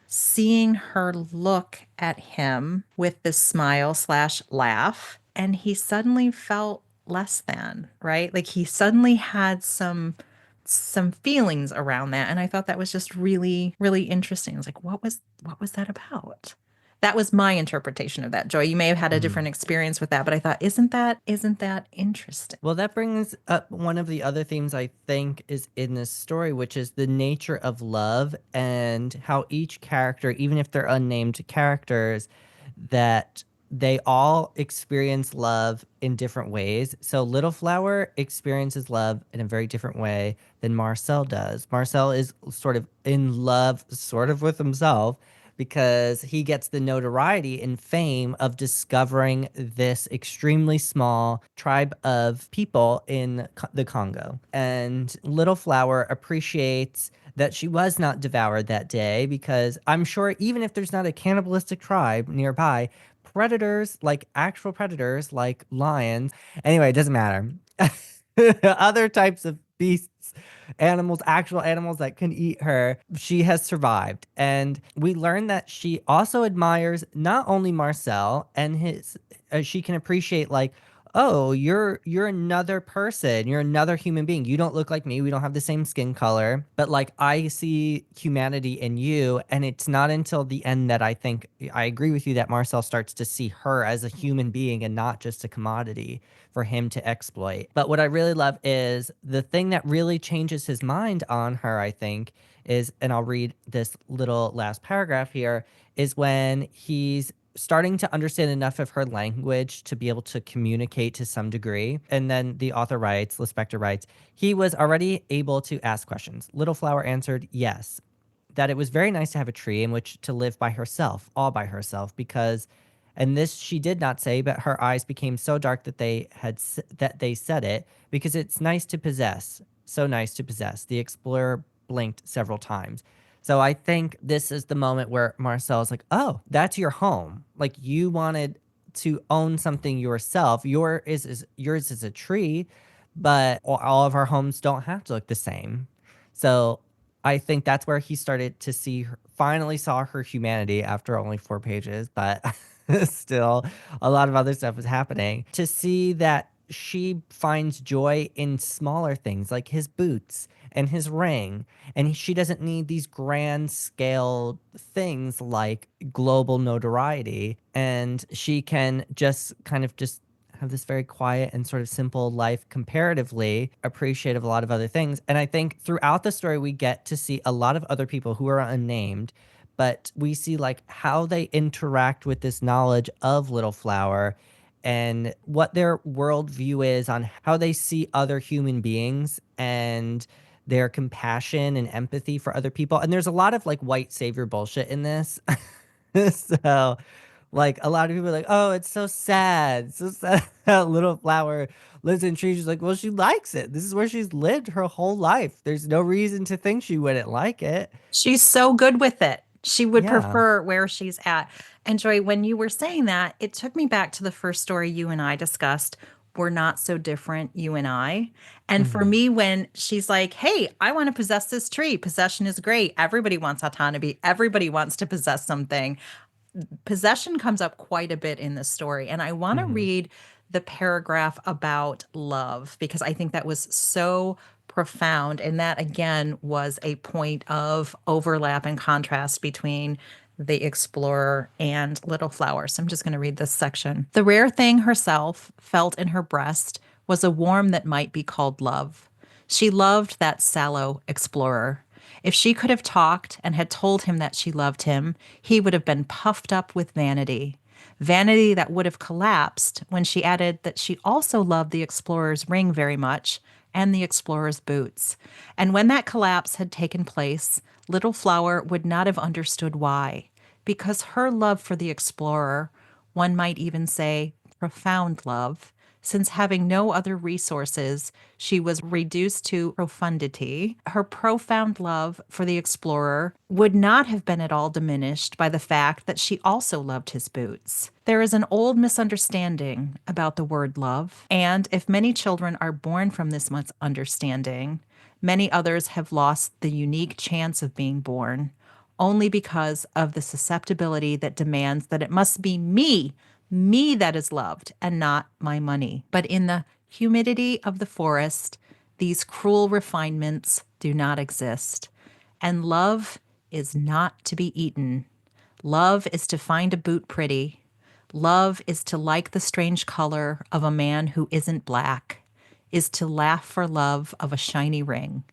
seeing her look at him with this smile slash laugh, and he suddenly felt less than, right? Like he suddenly had some feelings around that. And I thought that was just really, really interesting. I was like, what was that about? That was my interpretation of that. Joy, you may have had a different experience with that, but I thought, isn't that interesting? Well, that brings up one of the other themes I think is in this story, which is the nature of love and how each character, even if they're unnamed characters, that they all experience love in different ways. So Little Flower experiences love in a very different way than Marcel does. Marcel is sort of in love, sort of with himself, because he gets the notoriety and fame of discovering this extremely small tribe of people in the Congo. And Little Flower appreciates that she was not devoured that day because I'm sure even if there's not a cannibalistic tribe nearby, predators, like actual predators, like lions, anyway, it doesn't matter. Other types of beasts, animals, actual animals that can eat her, she has survived. And we learn that she also admires not only Marcel and his, she can appreciate like, oh, you're another person. You're another human being. You don't look like me. We don't have the same skin color, but like I see humanity in you. And it's not until the end that I think I agree with you that Marcel starts to see her as a human being and not just a commodity for him to exploit. But what I really love is the thing that really changes his mind on her, I think, is, and I'll read this little last paragraph here, is when he's starting to understand enough of her language to be able to communicate to some degree. And then the author writes, Lispector writes, he was already able to ask questions. Little Flower answered yes, that it was very nice to have a tree in which to live by herself, all by herself, because, and this she did not say, but her eyes became so dark that that they said it, because it's nice to possess, so nice to possess. The explorer blinked several times. So I think this is the moment where Marcel is like, "Oh, that's your home. Like you wanted to own something yourself. Yours is a tree, but all of our homes don't have to look the same." So I think that's where he started to see her, finally saw her humanity after only 4 pages, but still a lot of other stuff was happening. To see that she finds joy in smaller things like his boots and his ring, and she doesn't need these grand scale things like global notoriety, and she can just kind of just have this very quiet and sort of simple life comparatively, appreciate of a lot of other things. And I think throughout the story, we get to see a lot of other people who are unnamed, but we see like how they interact with this knowledge of Little Flower and what their worldview is on how they see other human beings and their compassion and empathy for other people. And there's a lot of like white savior bullshit in this. So like a lot of people are like, oh, it's so sad. It's so sad that Little Flower lives in trees. She's like, well, she likes it. This is where she's lived her whole life. There's no reason to think she wouldn't like it. She's so good with it. She would Yeah. prefer where she's at. And Joy, when you were saying that, it took me back to the first story you and I discussed. we're not so different, you and I. And for Hmm. me, when she's like, hey, I want to possess this tree, possession is great. Everybody wants autonomy, everybody wants to possess something. Possession comes up quite a bit in this story. And I want to Hmm. read the paragraph about love because I think that was so profound. And that, again, was a point of overlap and contrast between the explorer and Little Flower. So I'm just going to read this section. The rare thing herself felt in her breast was a warmth that might be called love. She loved that sallow explorer. If she could have talked and had told him that she loved him, he would have been puffed up with vanity. Vanity that would have collapsed when she added that she also loved the explorer's ring very much and the explorer's boots. And when that collapse had taken place, Little Flower would not have understood why, because her love for the explorer, one might even say profound love, since having no other resources, she was reduced to profundity. Her profound love for the explorer would not have been at all diminished by the fact that she also loved his boots. There is an old misunderstanding about the word love, and if many children are born from this misunderstanding, many others have lost the unique chance of being born only because of the susceptibility that demands that it must be me that is loved and not my money. But in the humidity of the forest, these cruel refinements do not exist. And love is not to be eaten. Love is to find a boot pretty. Love is to like the strange color of a man who isn't black, is to laugh for love of a shiny ring.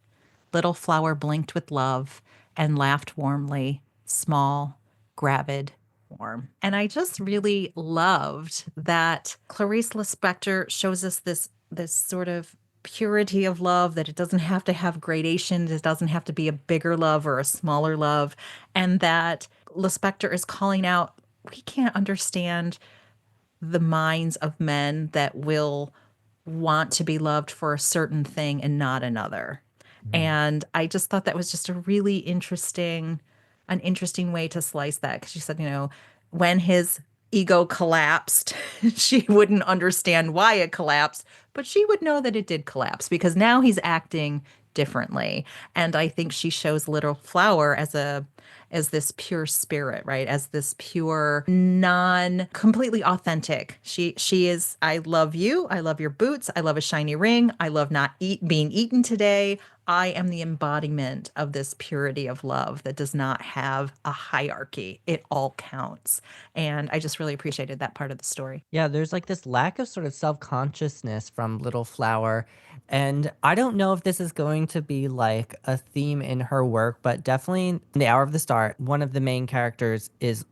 Little Flower blinked with love and laughed warmly, small, gravid, warm. And I just really loved that Clarice Lispector shows us this sort of purity of love, that it doesn't have to have gradations, it doesn't have to be a bigger love or a smaller love, and that Lispector is calling out we can't understand the minds of men that will want to be loved for a certain thing and not another. And I just thought that was just a really an interesting way to slice that. Because she said, when his ego collapsed, she wouldn't understand why it collapsed, but she would know that it did collapse because now he's acting differently. And I think she shows Little Flower as this pure spirit, right? As this pure, non completely authentic. She is, I love you. I love your boots. I love a shiny ring. I love not being eaten today. I am the embodiment of this purity of love that does not have a hierarchy. It all counts. And I just really appreciated that part of the story. Yeah, there's like this lack of sort of self-consciousness from Little Flower. And I don't know if this is going to be like a theme in her work, but definitely in The Hour of the Star, one of the main characters is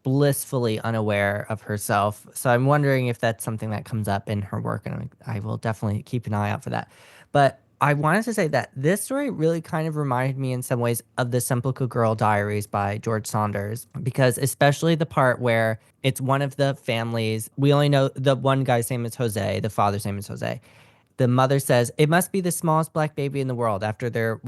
blissfully unaware of herself. So I'm wondering if that's something that comes up in her work, and I will definitely keep an eye out for that. But I wanted to say that this story really kind of reminded me in some ways of the Simplica Girl Diaries by George Saunders, because especially the part where it's one of the families, we only know the one guy's name is Jose, the father's name is Jose. The mother says it must be the smallest black baby in the world after they're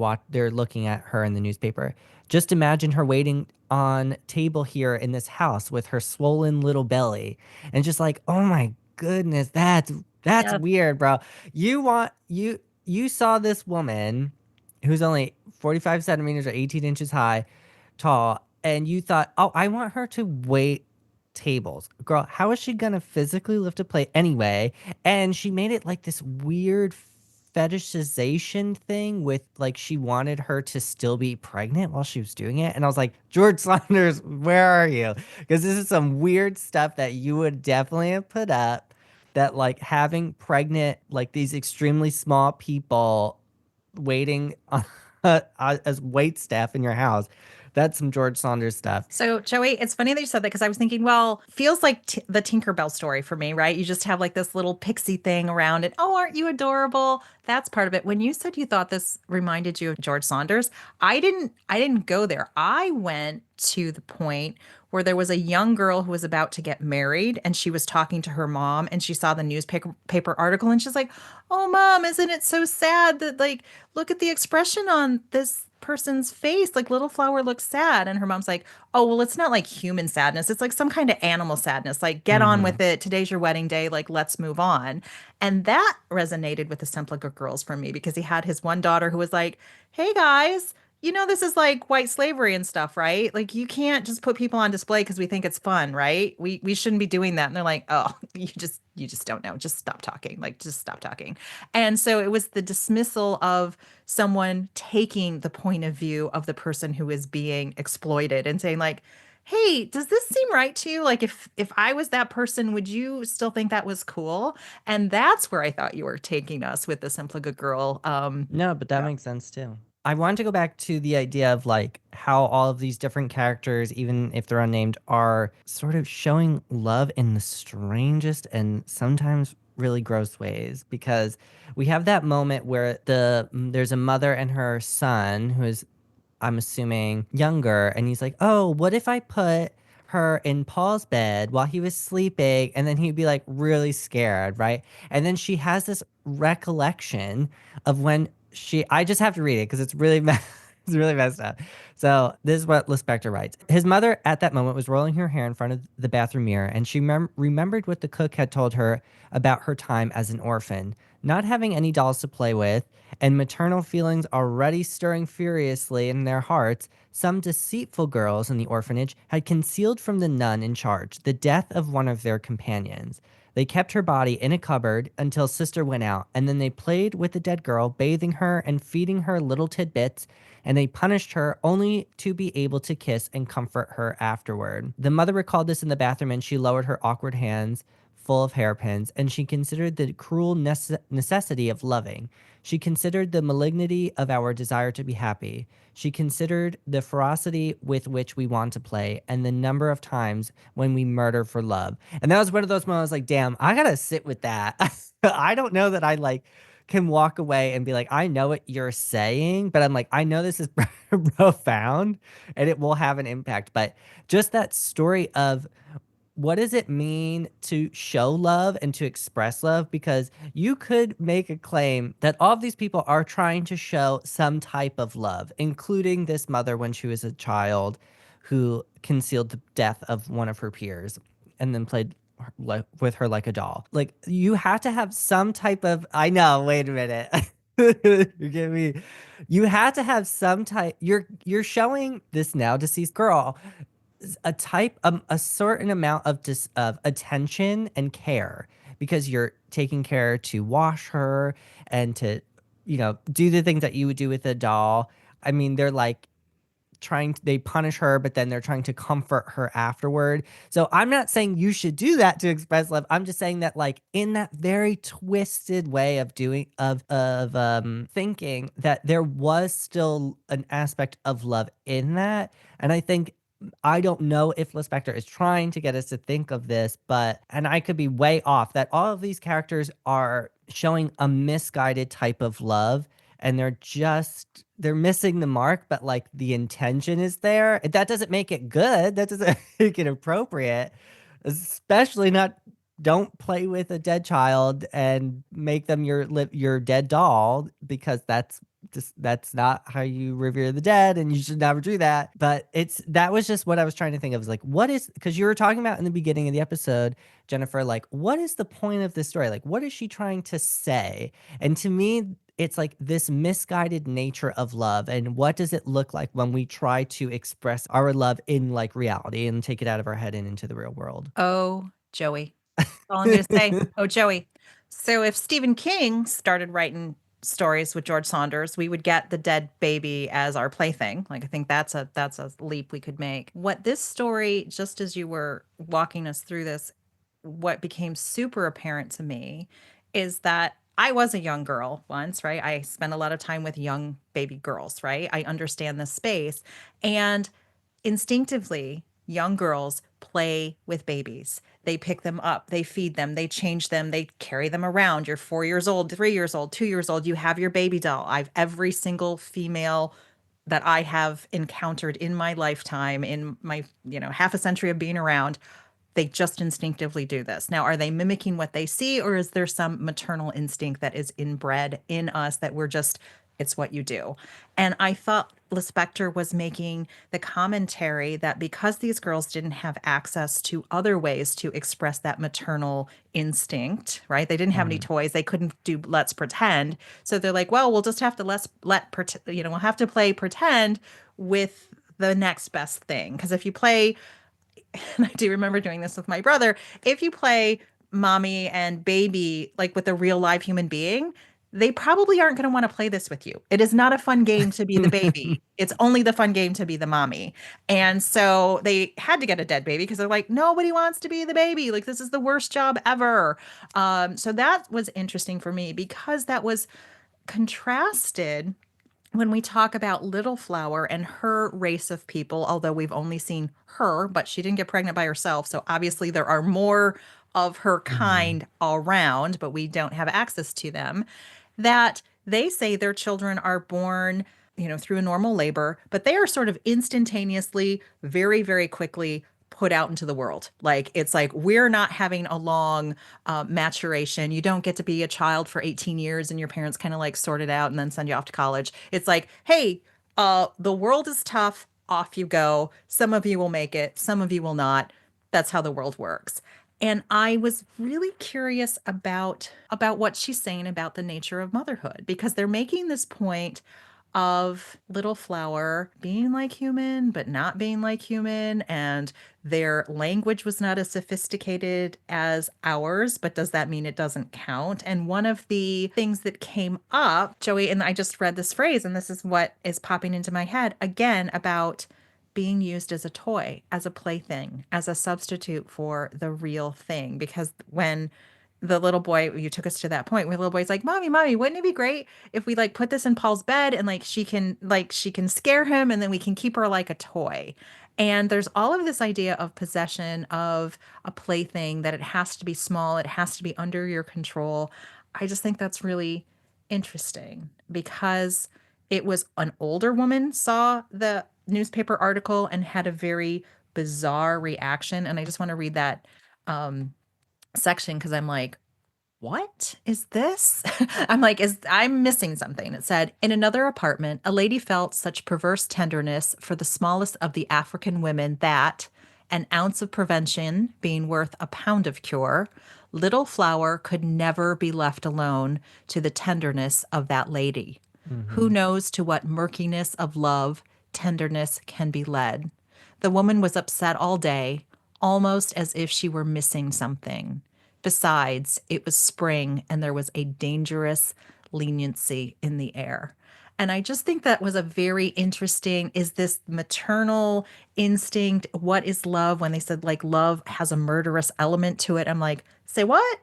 looking at her in the newspaper. Just imagine her waiting on table here in this house with her swollen little belly. And just like, oh my goodness, that's Yeah. weird, bro. You saw this woman who's only 45 centimeters or 18 inches tall, and you thought, oh, I want her to wait tables. Girl, how is she gonna physically lift a plate anyway? And she made it like this weird fetishization thing with like she wanted her to still be pregnant while she was doing it. And I was like, George Saunders, where are you? Because this is some weird stuff that you would definitely have put up. That like having pregnant, like these extremely small people waiting as wait staff in your house. That's some George Saunders stuff. So, Joey, it's funny that you said that because I was thinking, well, feels like the Tinkerbell story for me, right? You just have like this little pixie thing around it. Oh, aren't you adorable? That's part of it. When you said you thought this reminded you of George Saunders, I didn't go there. I went to the point where there was a young girl who was about to get married and she was talking to her mom and she saw the newspaper article and she's like, "Oh, mom, isn't it so sad that like look at the expression on person's face, like little flower looks sad. And her mom's like, oh, well, it's not like human sadness. It's like some kind of animal sadness. Like, get on Mm-hmm. with it. Today's your wedding day. Like, let's move on. And that resonated with the Simplica girls for me because he had his one daughter who was like, hey guys, you know, this is like white slavery and stuff, right? Like, you can't just put people on display because we think it's fun, right? We shouldn't be doing that. And they're like, oh, you just don't know. Just stop talking. Like, just stop talking. And so it was the dismissal of someone taking the point of view of the person who is being exploited and saying like, hey, does this seem right to you? Like, if I was that person, would you still think that was cool? And that's where I thought you were taking us with the Simplica girl. No, but that Yeah. makes sense too. I wanted to go back to the idea of like how all of these different characters, even if they're unnamed, are sort of showing love in the strangest and sometimes really gross ways. Because we have that moment where there's a mother and her son who is, I'm assuming, younger, and he's like, "Oh, what if I put her in Paul's bed while he was sleeping?" And then he'd be like really scared, right? And then she has this recollection of when I just have to read it because it's really it's really messed up. So this is what Lispector writes. His mother at that moment was rolling her hair in front of the bathroom mirror, and she remembered what the cook had told her about her time as an orphan, not having any dolls to play with, and maternal feelings already stirring furiously in their hearts. Some deceitful girls in the orphanage had concealed from the nun in charge the death of one of their companions. They kept her body in a cupboard until Sister went out, and then they played with the dead girl, bathing her and feeding her little tidbits, and they punished her only to be able to kiss and comfort her afterward. The mother recalled this in the bathroom, and she lowered her awkward hands full of hairpins, and she considered the cruel necessity of loving. She considered the malignity of our desire to be happy. She considered the ferocity with which we want to play and the number of times when we murder for love. And that was one of those moments like, damn, I gotta sit with that. I don't know that I like can walk away and be like, I know what you're saying, but I'm like, I know this is profound and it will have an impact. But just that story of what does it mean to show love and to express love? Because you could make a claim that all of these people are trying to show some type of love, including this mother when she was a child who concealed the death of one of her peers and then played with her like a doll. Like, you have to have some type of, I know, wait a minute. You're giving me, you had to have some type, you're showing this now deceased girl a certain amount of of attention and care because you're taking care to wash her and to do the things that you would do with a doll. I mean, they're like they punish her, but then they're trying to comfort her afterward. So I'm not saying you should do that to express love. I'm just saying that like in that very twisted way of doing of thinking that there was still an aspect of love in that. And I think I don't know if Lispector is trying to get us to think of this, but, and I could be way off, that all of these characters are showing a misguided type of love and they're missing the mark, but like the intention is there. That doesn't make it good. That doesn't make it appropriate, especially not, don't play with a dead child and make them your dead doll, because that's not how you revere the dead and you should never do that. But that was just what I was trying to think of, is like, what is, because you were talking about in the beginning of the episode, Jennifer, like, what is the point of this story? Like, what is she trying to say? And to me, it's like this misguided nature of love, and what does it look like when we try to express our love in like reality and take it out of our head and into the real world. Oh, Joey. That's all I'm going to say. Oh, Joey. So if Stephen King started writing stories with George Saunders, we would get the dead baby as our plaything. Like, I think that's a leap we could make. What this story, just as you were walking us through this, what became super apparent to me is that I was a young girl once, right? I spent a lot of time with young baby girls, right? I understand the space. And instinctively, young girls play with babies. They pick them up, they feed them, they change them, they carry them around. You're 4 years old, 3 years old, 2 years old. You have your baby doll. I've every single female that I have encountered in my lifetime, in my, half a century of being around, they just instinctively do this. Now, are they mimicking what they see, or is there some maternal instinct that is inbred in us that we're just it's what you do. And I thought Lispector was making the commentary that because these girls didn't have access to other ways to express that maternal instinct, right? They didn't have any Mm. toys. They couldn't do let's pretend. So they're like, well, we'll just have to we'll have to play pretend with the next best thing. Because if you play and I do remember doing this with my brother. If you play mommy and baby like with a real live human being, they probably aren't going to want to play this with you. It is not a fun game to be the baby. It's only the fun game to be the mommy. And so they had to get a dead baby because they're like, nobody wants to be the baby. Like, this is the worst job ever. So that was interesting for me because that was contrasted when we talk about Little Flower and her race of people, although we've only seen her, but she didn't get pregnant by herself. So obviously there are more of her Mhm. kind around, but we don't have access to them. That they say their children are born, through a normal labor, but they are sort of instantaneously, very, very quickly put out into the world. Like it's like we're not having a long maturation. You don't get to be a child for 18 years and your parents kind of like sort it out and then send you off to college. It's like, hey, the world is tough. Off you go. Some of you will make it, some of you will not. That's how the world works. And I was really curious about what she's saying about the nature of motherhood because they're making this point of Little Flower being like human, but not being like human. And their language was not as sophisticated as ours, but does that mean it doesn't count? And one of the things that came up, Joey, and I just read this phrase, and this is what is popping into my head again about being used as a toy, as a plaything, as a substitute for the real thing. Because when the little boy, you took us to that point where the little boy's like, mommy, wouldn't it be great if we like put this in Paul's bed and she can scare him and then we can keep her like a toy. And there's all of this idea of possession of a plaything that it has to be small, it has to be under your control. I just think that's really interesting because it was an older woman saw the newspaper article and had a very bizarre reaction. And I just want to read that um, section because I'm like, what is this? I'm missing something. It said, in another apartment, a lady felt such perverse tenderness for the smallest of the African women that, an ounce of prevention being worth a pound of cure, Little Flower could never be left alone to the tenderness of that lady. Who Mhm. knows to what murkiness of love tenderness can be led? The woman was upset all day, almost as if she were missing something. Besides, it was spring and there was a dangerous leniency in the air. And I just think that was a very interesting, is this maternal instinct? What is love? When they said like love has a murderous element to it, I'm like, say what?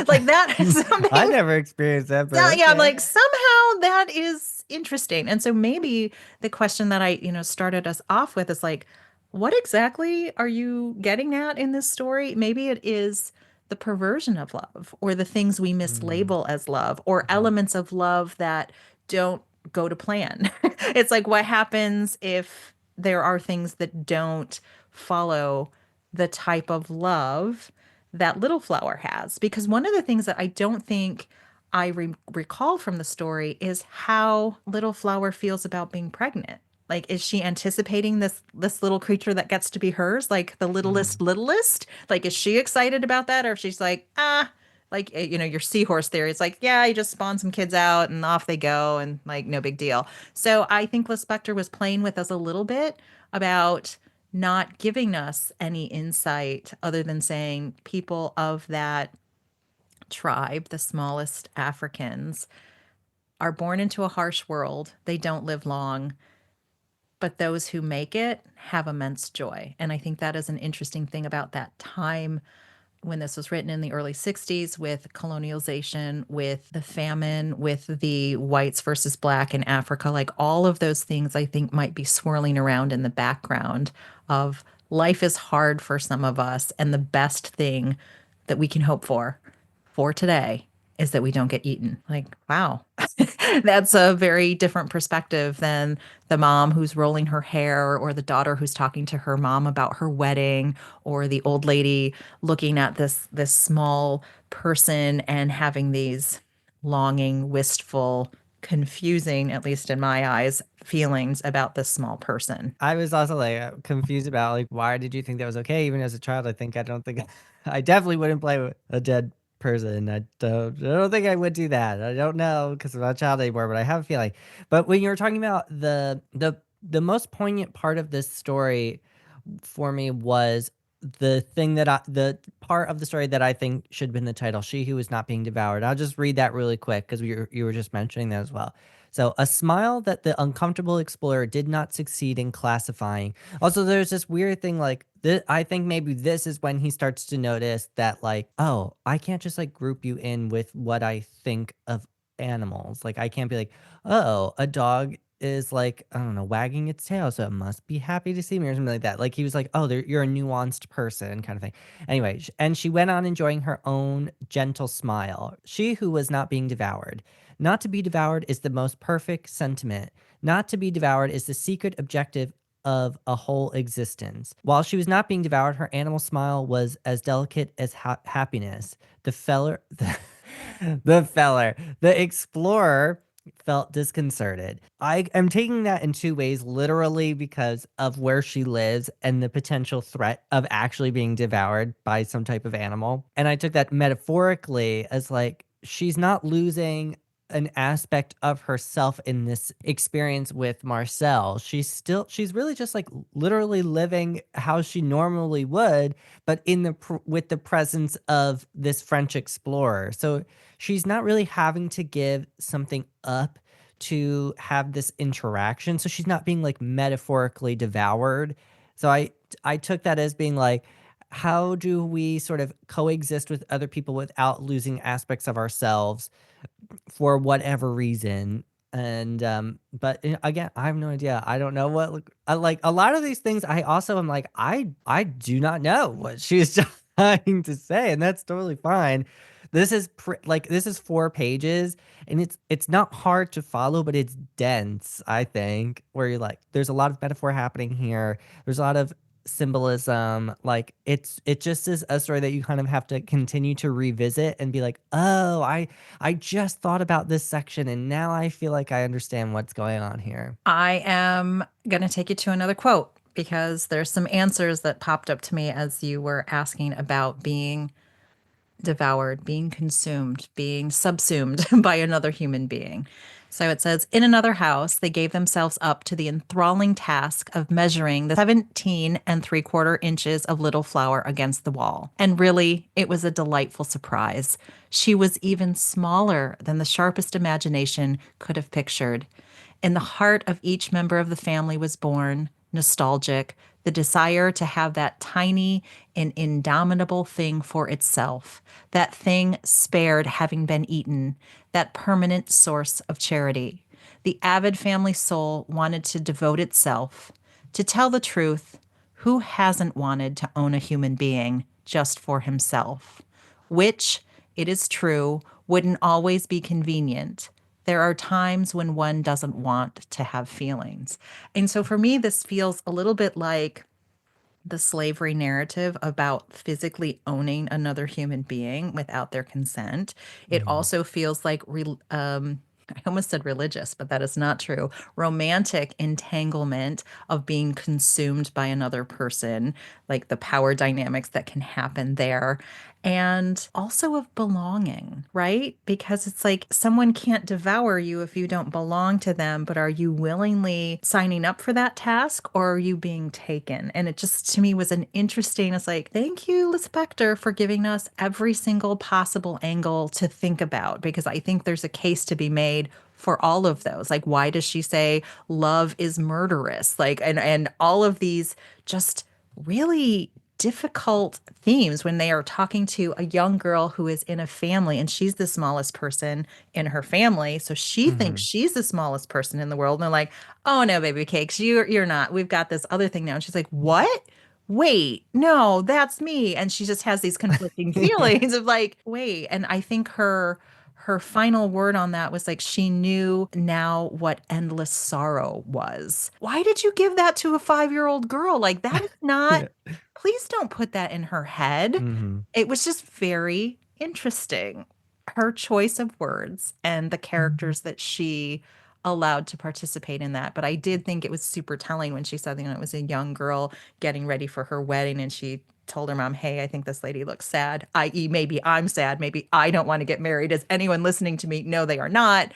Like that is I something. never experienced that, but Yeah, yeah, I'm okay. like somehow that is interesting. And so maybe the question that I started us off with is like, what exactly are you getting at in this story? Maybe it is the perversion of love or the things we Mm. mislabel as love or Mhm. elements of love that don't go to plan. It's like what happens if there are things that don't follow the type of love that Little Flower has? Because one of the things that I don't think I recall from the story is how Little Flower feels about being pregnant. Like, is she anticipating this little creature that gets to be hers, like the Mm. littlest? Like, is she excited about that, or if she's like, like your seahorse theory? It's like, yeah, you just spawn some kids out and off they go, and like no big deal. So I think Lispector was playing with us a little bit about not giving us any insight other than saying people of that tribe, the smallest Africans, are born into a harsh world. They don't live long, but those who make it have immense joy. And I think that is an interesting thing about that time when this was written in the early 60s with colonialization, with the famine, with the whites versus black in Africa. Like all of those things, I think, might be swirling around in the background of life is hard for some of us. And the best thing that we can hope for today is that we don't get eaten. Like, wow, that's a very different perspective than the mom who's rolling her hair or the daughter who's talking to her mom about her wedding or the old lady looking at this small person and having these longing, wistful, confusing, at least in my eyes, feelings about this small person. I was also like confused about like why did you think that was okay? Even as a child, I don't think I definitely wouldn't play with a dead person. I don't think I would do that. I don't know because I'm not a child anymore, but I have a feeling. But when you were talking about the most poignant part of this story for me was the part of the story that I think should have been the title, She Who Was Not Being Devoured. I'll just read that really quick because you were just mentioning that as well. So, a smile that the uncomfortable explorer did not succeed in classifying. Also, there's this weird thing like I think maybe this is when he starts to notice that, like, oh, I can't just like group you in with what I think of animals. Like, I can't be like, oh, a dog is like, I don't know, wagging its tail, so it must be happy to see me or something like that. Like, he was like, oh, you're a nuanced person kind of thing. Anyway, and she went on enjoying her own gentle smile. She who was not being devoured. Not to be devoured is the most perfect sentiment. Not to be devoured is the secret objective of a whole existence. While she was not being devoured, her animal smile was as delicate as happiness. The feller, the explorer felt disconcerted. I am taking that in two ways, literally because of where she lives and the potential threat of actually being devoured by some type of animal. And I took that metaphorically as like she's not losing an aspect of herself in this experience with Marcel. She's really just like literally living how she normally would, but with the presence of this French explorer. So she's not really having to give something up to have this interaction. So she's not being like metaphorically devoured. So I took that as being like, how do we sort of coexist with other people without losing aspects of ourselves for whatever reason? And but again, I have no idea. I don't know what I like a lot of these things. I also am like, I do not know what she's trying to say, and that's totally fine. This is 4 pages, and it's not hard to follow, but it's dense. I think where you're like, there's a lot of metaphor happening here. There's a lot of symbolism. Like it just is a story that you kind of have to continue to revisit and be like, oh, I just thought about this section, and now I feel like I understand what's going on here. I am going to take you to another quote because there's some answers that popped up to me as you were asking about being devoured, being consumed, being subsumed by another human being. So it says, in another house, they gave themselves up to the enthralling task of measuring the 17 3/4 inches of little flower against the wall. And really, it was a delightful surprise. She was even smaller than the sharpest imagination could have pictured. In the heart of each member of the family was born, nostalgic, the desire to have that tiny and indomitable thing for itself, that thing spared having been eaten, that permanent source of charity. The avid family soul wanted to devote itself. To tell the truth, who hasn't wanted to own a human being just for himself? Which, it is true, wouldn't always be convenient. There are times when one doesn't want to have feelings. And so for me, this feels a little bit like the slavery narrative about physically owning another human being without their consent. It Mhm. also feels like I almost said religious, but that is not true. Romantic entanglement of being consumed by another person, like the power dynamics that can happen there. And also of belonging, right? Because it's like someone can't devour you if you don't belong to them, but are you willingly signing up for that task or are you being taken? And it just to me was an interesting, it's like, thank you, Lispector, for giving us every single possible angle to think about, because I think there's a case to be made for all of those. Like, why does she say love is murderous? Like, and all of these just really difficult themes when they are talking to a young girl who is in a family and she's the smallest person in her family. So she thinks Mhm. she's the smallest person in the world. And they're like, oh no, baby cakes, you're not. We've got this other thing now. And she's like, what? Wait, no, that's me. And she just has these conflicting feelings of like, wait. And I think her final word on that was like she knew now what endless sorrow was. Why did you give that to a 5-year-old girl? Like that is not, Yeah. please don't put that in her head. Mhm. It was just very interesting. her choice of words and the characters that she allowed to participate in that. But I did think it was super telling when she said, it was a young girl getting ready for her wedding and she told her mom, "Hey, I think this lady looks sad," i.e., maybe I'm sad, maybe I don't want to get married. Is anyone listening to me? No, they are not.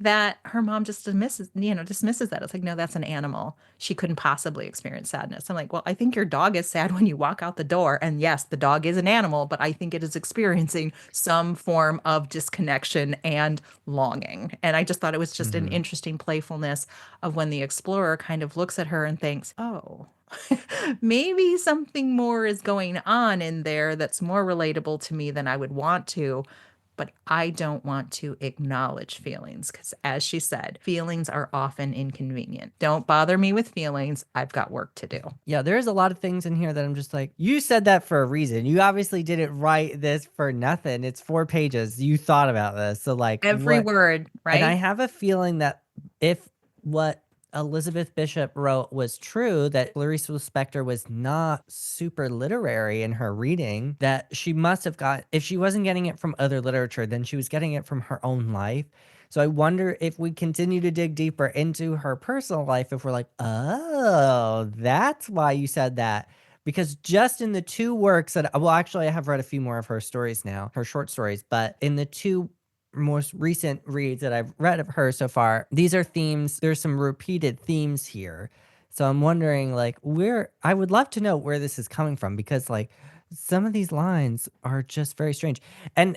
That her mom just dismisses that. It's like, no, that's an animal. She couldn't possibly experience sadness. I'm like, well, I think your dog is sad when you walk out the door. And yes, the dog is an animal, but I think it is experiencing some form of disconnection and longing. And I just thought it was just an Hmm. interesting playfulness of when the explorer kind of looks at her and thinks, oh, maybe something more is going on in there that's more relatable to me than I would want to, but I don't want to acknowledge feelings because, as she said, feelings are often inconvenient. Don't bother me with feelings. I've got work to do. Yeah, there's a lot of things in here that I'm just like, you said that for a reason. You obviously didn't write this for nothing. It's 4 pages. You thought about this. So, like, Every what? word, And I right? have a feeling that if what Elizabeth Bishop wrote was true, that Clarice Lispector was not super literary in her reading, that she must have got, if she wasn't getting it from other literature, then she was getting it from her own life. So I wonder if we continue to dig deeper into her personal life, if we're like, oh, that's why you said that. Because just in the two works that, well, actually, I have read a few more of her stories now, her short stories, but in the two most recent reads that I've read of her so far, these are themes. There's some repeated themes here. So I'm wondering, like, where I would love to know where this is coming from because, like, some of these lines are just very strange. And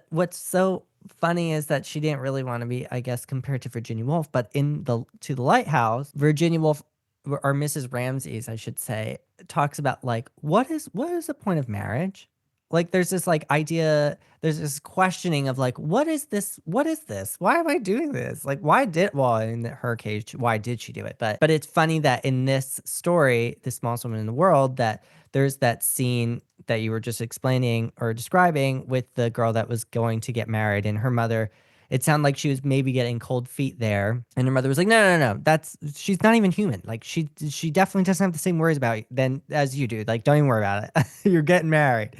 what's so funny is that she didn't really want to be, I guess, compared to Virginia Woolf, but in the Lighthouse, Virginia Woolf or Mrs. Ramsay's, I should say, talks about like what is the point of marriage? Like there's this like idea, there's this questioning of like, what is this? What is this? Why am I doing this? Like, well, in her case, why did she do it? But it's funny that in this story, The Smallest Woman in the World, that there's that scene that you were just explaining or describing with the girl that was going to get married and her mother. It sounded like she was maybe getting cold feet there, and her mother was like, "No, no, no, no, that's she's not even human. Like she definitely doesn't have the same worries about you than as you do. Like, don't even worry about it. You're getting married."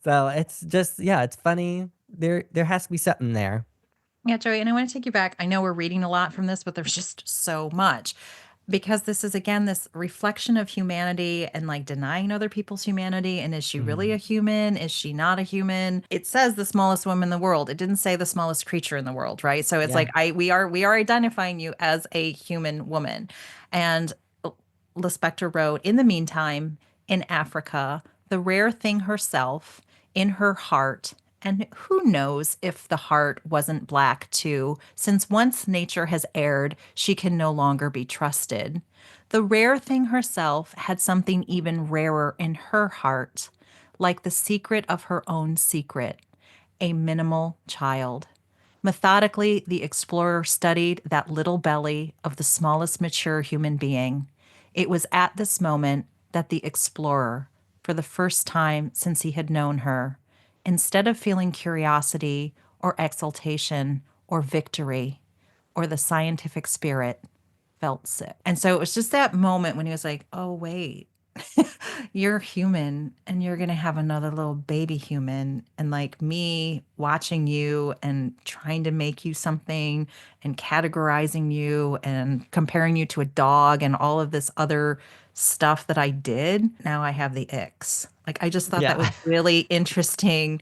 So it's just, yeah, it's funny. There has to be something there. Yeah, Joey, and I want to take you back. I know we're reading a lot from this, but there's just so much because this is again this reflection of humanity and like denying other people's humanity. And is she really a Mhm. human? Is she not a human? It says the smallest woman in the world. It didn't say the smallest creature in the world, right? So it's Yeah. like we are identifying you as a human woman. And Lispector wrote, in the meantime, in Africa, the rare thing herself, in her heart, and who knows if the heart wasn't black too, since once nature has erred, she can no longer be trusted. The rare thing herself had something even rarer in her heart, like the secret of her own secret, a minimal child. Methodically, the explorer studied that little belly of the smallest mature human being. It was at this moment that the explorer, for the first time since he had known her, instead of feeling curiosity or exultation or victory or the scientific spirit, felt sick. And so it was just that moment when he was like, oh, wait, you're human and you're going to have another little baby human. And like me watching you and trying to make you something and categorizing you and comparing you to a dog and all of this other stuff that I did, now I have the icks. Like, I just thought that was Yeah. really interesting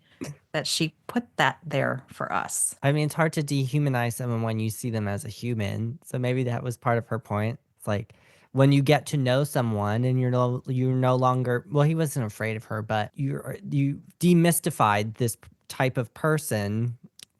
that she put that there for us. I mean, it's hard to dehumanize someone when you see them as a human. So maybe that was part of her point. It's like when you get to know someone and you're no longer, well, he wasn't afraid of her, but you demystified this type of person,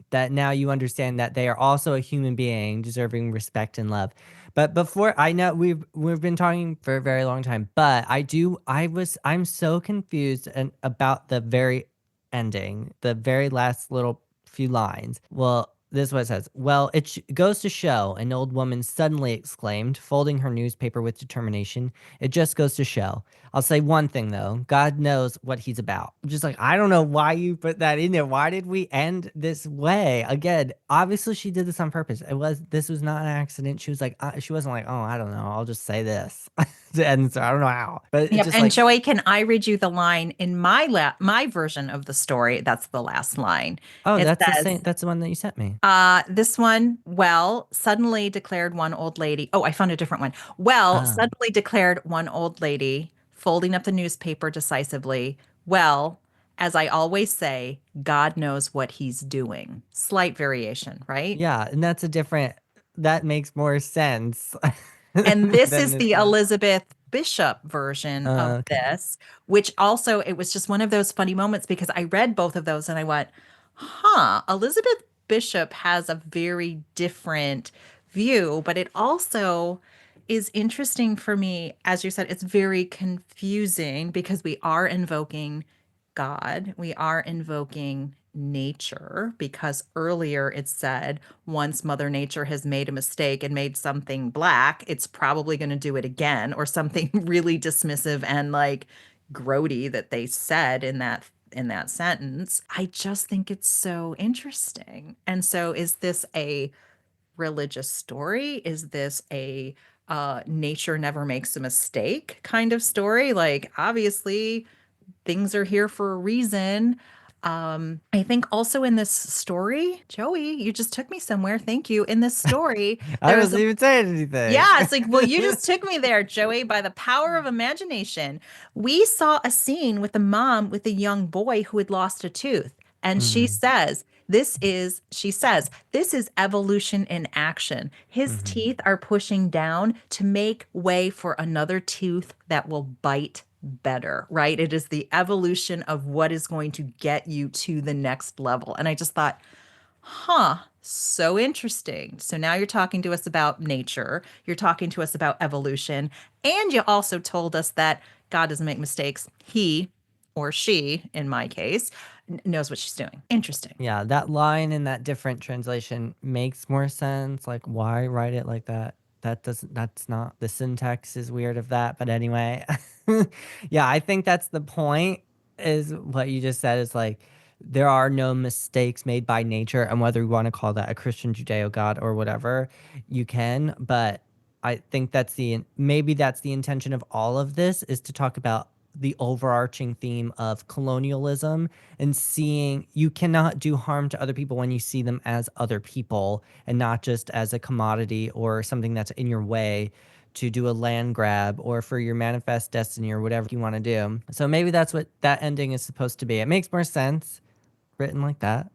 that now you understand that they are also a human being deserving respect and love. But before, I know we've been talking for a very long time, but I'm so confused and about the very ending, the very last little few lines. Well, this is what it says. Well, goes to show, an old woman suddenly exclaimed, folding her newspaper with determination. It just goes to show. I'll say one thing though. God knows what he's about. I'm just like, I don't know why you put that in there. Why did we end this way? Again, obviously she did this on purpose. This was not an accident. She was like, she wasn't like, oh, I don't know. I'll just say this. And so I don't know how, but it's Yep. just And like, Joey, can I read you the line in my version of the story? That's the last line. oh, It that's the same. says, That's the one that you sent me. this one, well, suddenly declared one old lady. Oh, I found a different one. Well, Oh, suddenly declared one old lady, folding up the newspaper decisively. Well, as I always say, God knows what he's doing. Slight variation, right? yeah. And that's a different, that makes more sense And this than is this the one. Elizabeth Bishop version of Okay. this, which also, it was just one of those funny moments because I read both of those and I went, huh, Elizabeth Bishop has a very different view, but it also is interesting for me. As you said, it's very confusing because we are invoking God, we are invoking nature because earlier it said once Mother Nature has made a mistake and made something black, it's probably going to do it again, or something really dismissive and like grody that they said in that sentence. I just think it's so interesting. And so is this a religious story? Is this a nature never makes a mistake kind of story? Like obviously things are here for a reason. I think also in this story, Joey, you just took me somewhere. Thank you. In this story, I there's wasn't a, even saying anything. yeah, it's like, well, you just took me there, Joey, by the power of imagination. We saw a scene with a mom with a young boy who had lost a tooth. And Hmm. she says, this is evolution in action. His Hmm. teeth are pushing down to make way for another tooth that will bite better, right? It is the evolution of what is going to get you to the next level. And I just thought, huh, so interesting. So now you're talking to us about nature, you're talking to us about evolution, and you also told us that God doesn't make mistakes. He or she, in my case, knows what she's doing. Interesting. Yeah, that line in that different translation makes more sense. Like, why write it like that? That doesn't, that's not, the syntax is weird of that. But anyway, yeah, I think that's the point, is what you just said is like, there are no mistakes made by nature. And whether you want to call that a Christian Judeo God or whatever, you can. But I think that's maybe that's the intention of all of this, is to talk about the overarching theme of colonialism and seeing you cannot do harm to other people when you see them as other people and not just as a commodity or something that's in your way to do a land grab or for your manifest destiny or whatever you want to do. So maybe that's what that ending is supposed to be. It makes more sense written like that.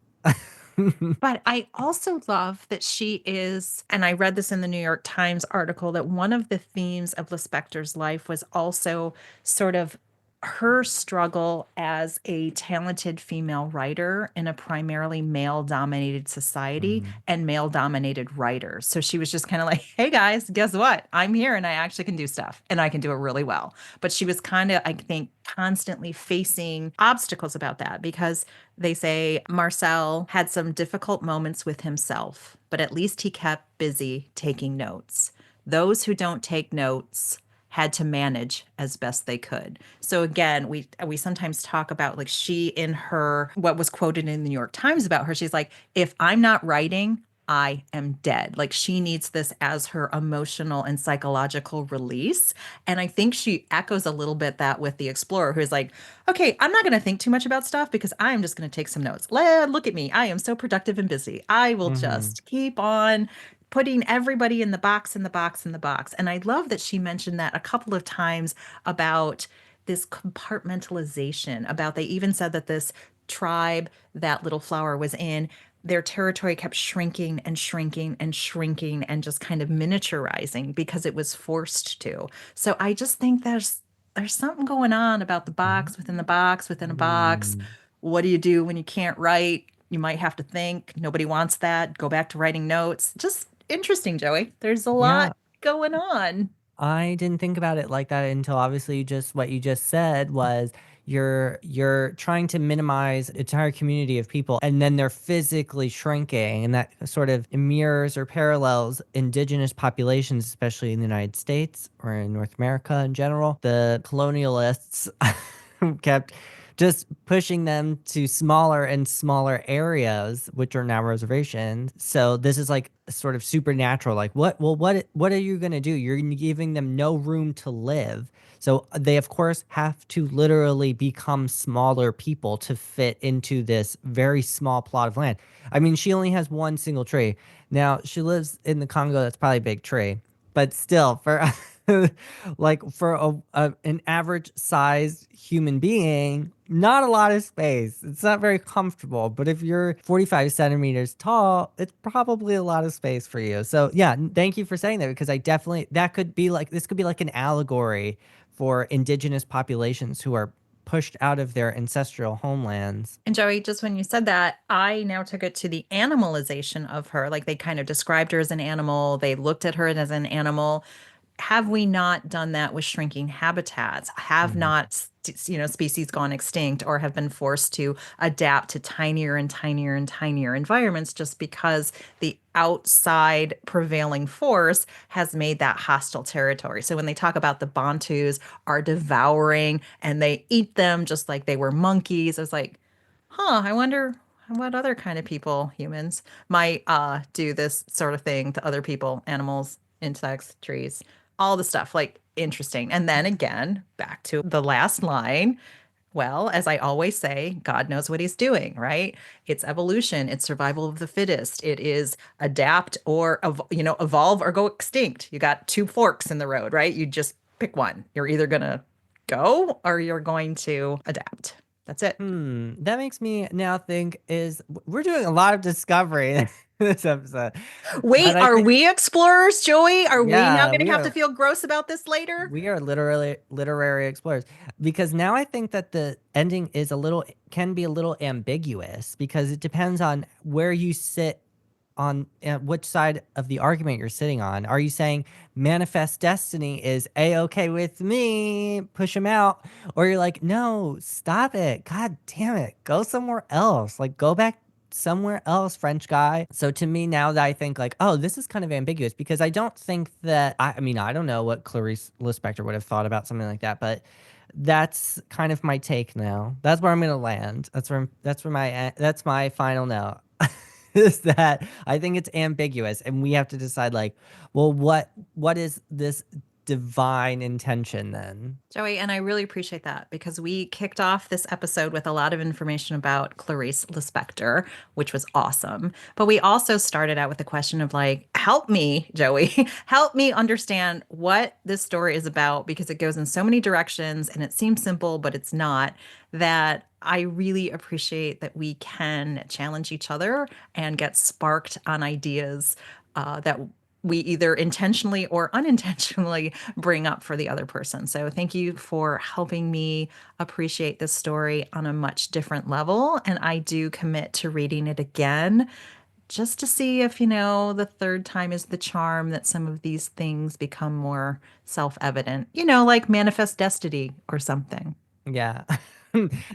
But I also love that she is, and I read this in the New York Times article, that one of the themes of Lispector's life was also sort of her struggle as a talented female writer in a primarily male dominated society Mhm. and male dominated writers. So she was just kind of like, hey guys, guess what? I'm here and I actually can do stuff and I can do it really well. But she was kind of, I think, constantly facing obstacles about that because they say Marcel had some difficult moments with himself, but at least he kept busy taking notes. Those who don't take notes had to manage as best they could. So again, we sometimes talk about like she in her what was quoted in the New York Times about her, she's like, if I'm not writing, I am dead. Like she needs this as her emotional and psychological release. And I think she echoes a little bit that with the explorer, who's like, okay, I'm not going to think too much about stuff because I'm just going to take some notes. Look at me. I am so productive and busy. I will Mhm. just keep on putting everybody in the box, in the box, in the box. And I love that she mentioned that a couple of times about this compartmentalization, about they even said that this tribe that Little Flower was in, their territory kept shrinking and shrinking and shrinking and just kind of miniaturizing because it was forced to. So I just think there's something going on about the box within the box within a box. Mhm. What do you do when you can't write? You might have to think. Nobody wants that. Go back to writing notes. Just interesting, Joey. There's a lot Yeah, going on. I didn't think about it like that until obviously just what you just said was you're trying to minimize an entire community of people and then they're physically shrinking, and that sort of mirrors or parallels indigenous populations, especially in the United States or in North America in general. The colonialists kept just pushing them to smaller and smaller areas, which are now reservations. So this is like sort of supernatural. Like what are you going to do? You're giving them no room to live. So they of course have to literally become smaller people to fit into this very small plot of land. I mean, she only has one single tree. Now, she lives in the Congo. That's probably a big tree, but still for like for an average sized human being, not a lot of space. It's not very comfortable. But if you're 45 centimeters tall, it's probably a lot of space for you. So yeah, thank you for saying that, because I definitely, that could be like, this could be like an allegory for indigenous populations who are pushed out of their ancestral homelands. And Joey, just when you said that, I now took it to the animalization of her. Like they kind of described her as an animal, they looked at her as an animal. Have we not done that with shrinking habitats? Have Mhm. not, species gone extinct or have been forced to adapt to tinier and tinier and tinier environments just because the outside prevailing force has made that hostile territory? So when they talk about the Bantus are devouring and they eat them just like they were monkeys, I was like, huh, I wonder what other kind of people, humans, might do this sort of thing to other people, animals, insects, trees, all the stuff. Like, interesting. And then again, back to the last line. Well, as I always say, God knows what he's doing, right? It's evolution, it's survival of the fittest. It is adapt or evolve or go extinct. You got two forks in the road, right? You just pick one. You're either going to go or you're going to adapt. That's it. That makes me now think, is we're doing a lot of discovery in this episode. But Wait, I are think, we explorers, Joey? Are we now yeah, going to have to feel gross about this later? we are literally literary explorers, because now I think that the ending is a little, can be a little ambiguous, because it depends on where you sit on, which side of the argument you're sitting on. Are you saying manifest destiny is a-okay with me, push him out, or you're like, no, stop it, god damn it, go somewhere else, like go back somewhere else, French guy? So to me now, that I think like, oh, this is kind of ambiguous, because I don't think that, I mean, I don't know what Clarice Lispector would have thought about something like that, but that's kind of my take now. That's where I'm gonna land. That's my final note. Is that I think it's ambiguous, and we have to decide like, well, what is this divine intention then? Joey, and I really appreciate that because we kicked off this episode with a lot of information about Clarice Lispector, which was awesome. But we also started out with the question of like, help me, Joey, help me understand what this story is about, because it goes in so many directions and it seems simple, but it's not. That I really appreciate that we can challenge each other and get sparked on ideas that we either intentionally or unintentionally bring up for the other person. So thank you for helping me appreciate this story on a much different level. And I do commit to reading it again just to see if, the third time is the charm, that some of these things become more self-evident, like manifest destiny or something. Yeah.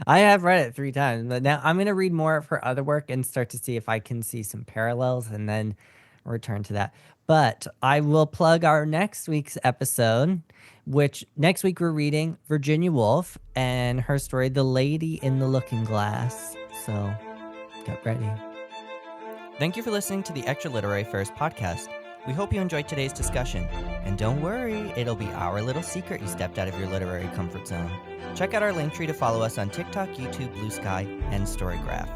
I have read it 3 times, but now I'm gonna read more of her other work and start to see if I can see some parallels, and then return to that. But I will plug our next week's episode, which next week we're reading Virginia Woolf and her story, The Lady in the Looking Glass. So get ready. Thank you for listening to the Extra Literary First podcast. We hope you enjoyed today's discussion. And don't worry, it'll be our little secret you stepped out of your literary comfort zone. Check out our link tree to follow us on TikTok, YouTube, Blue Sky, and Storygraph.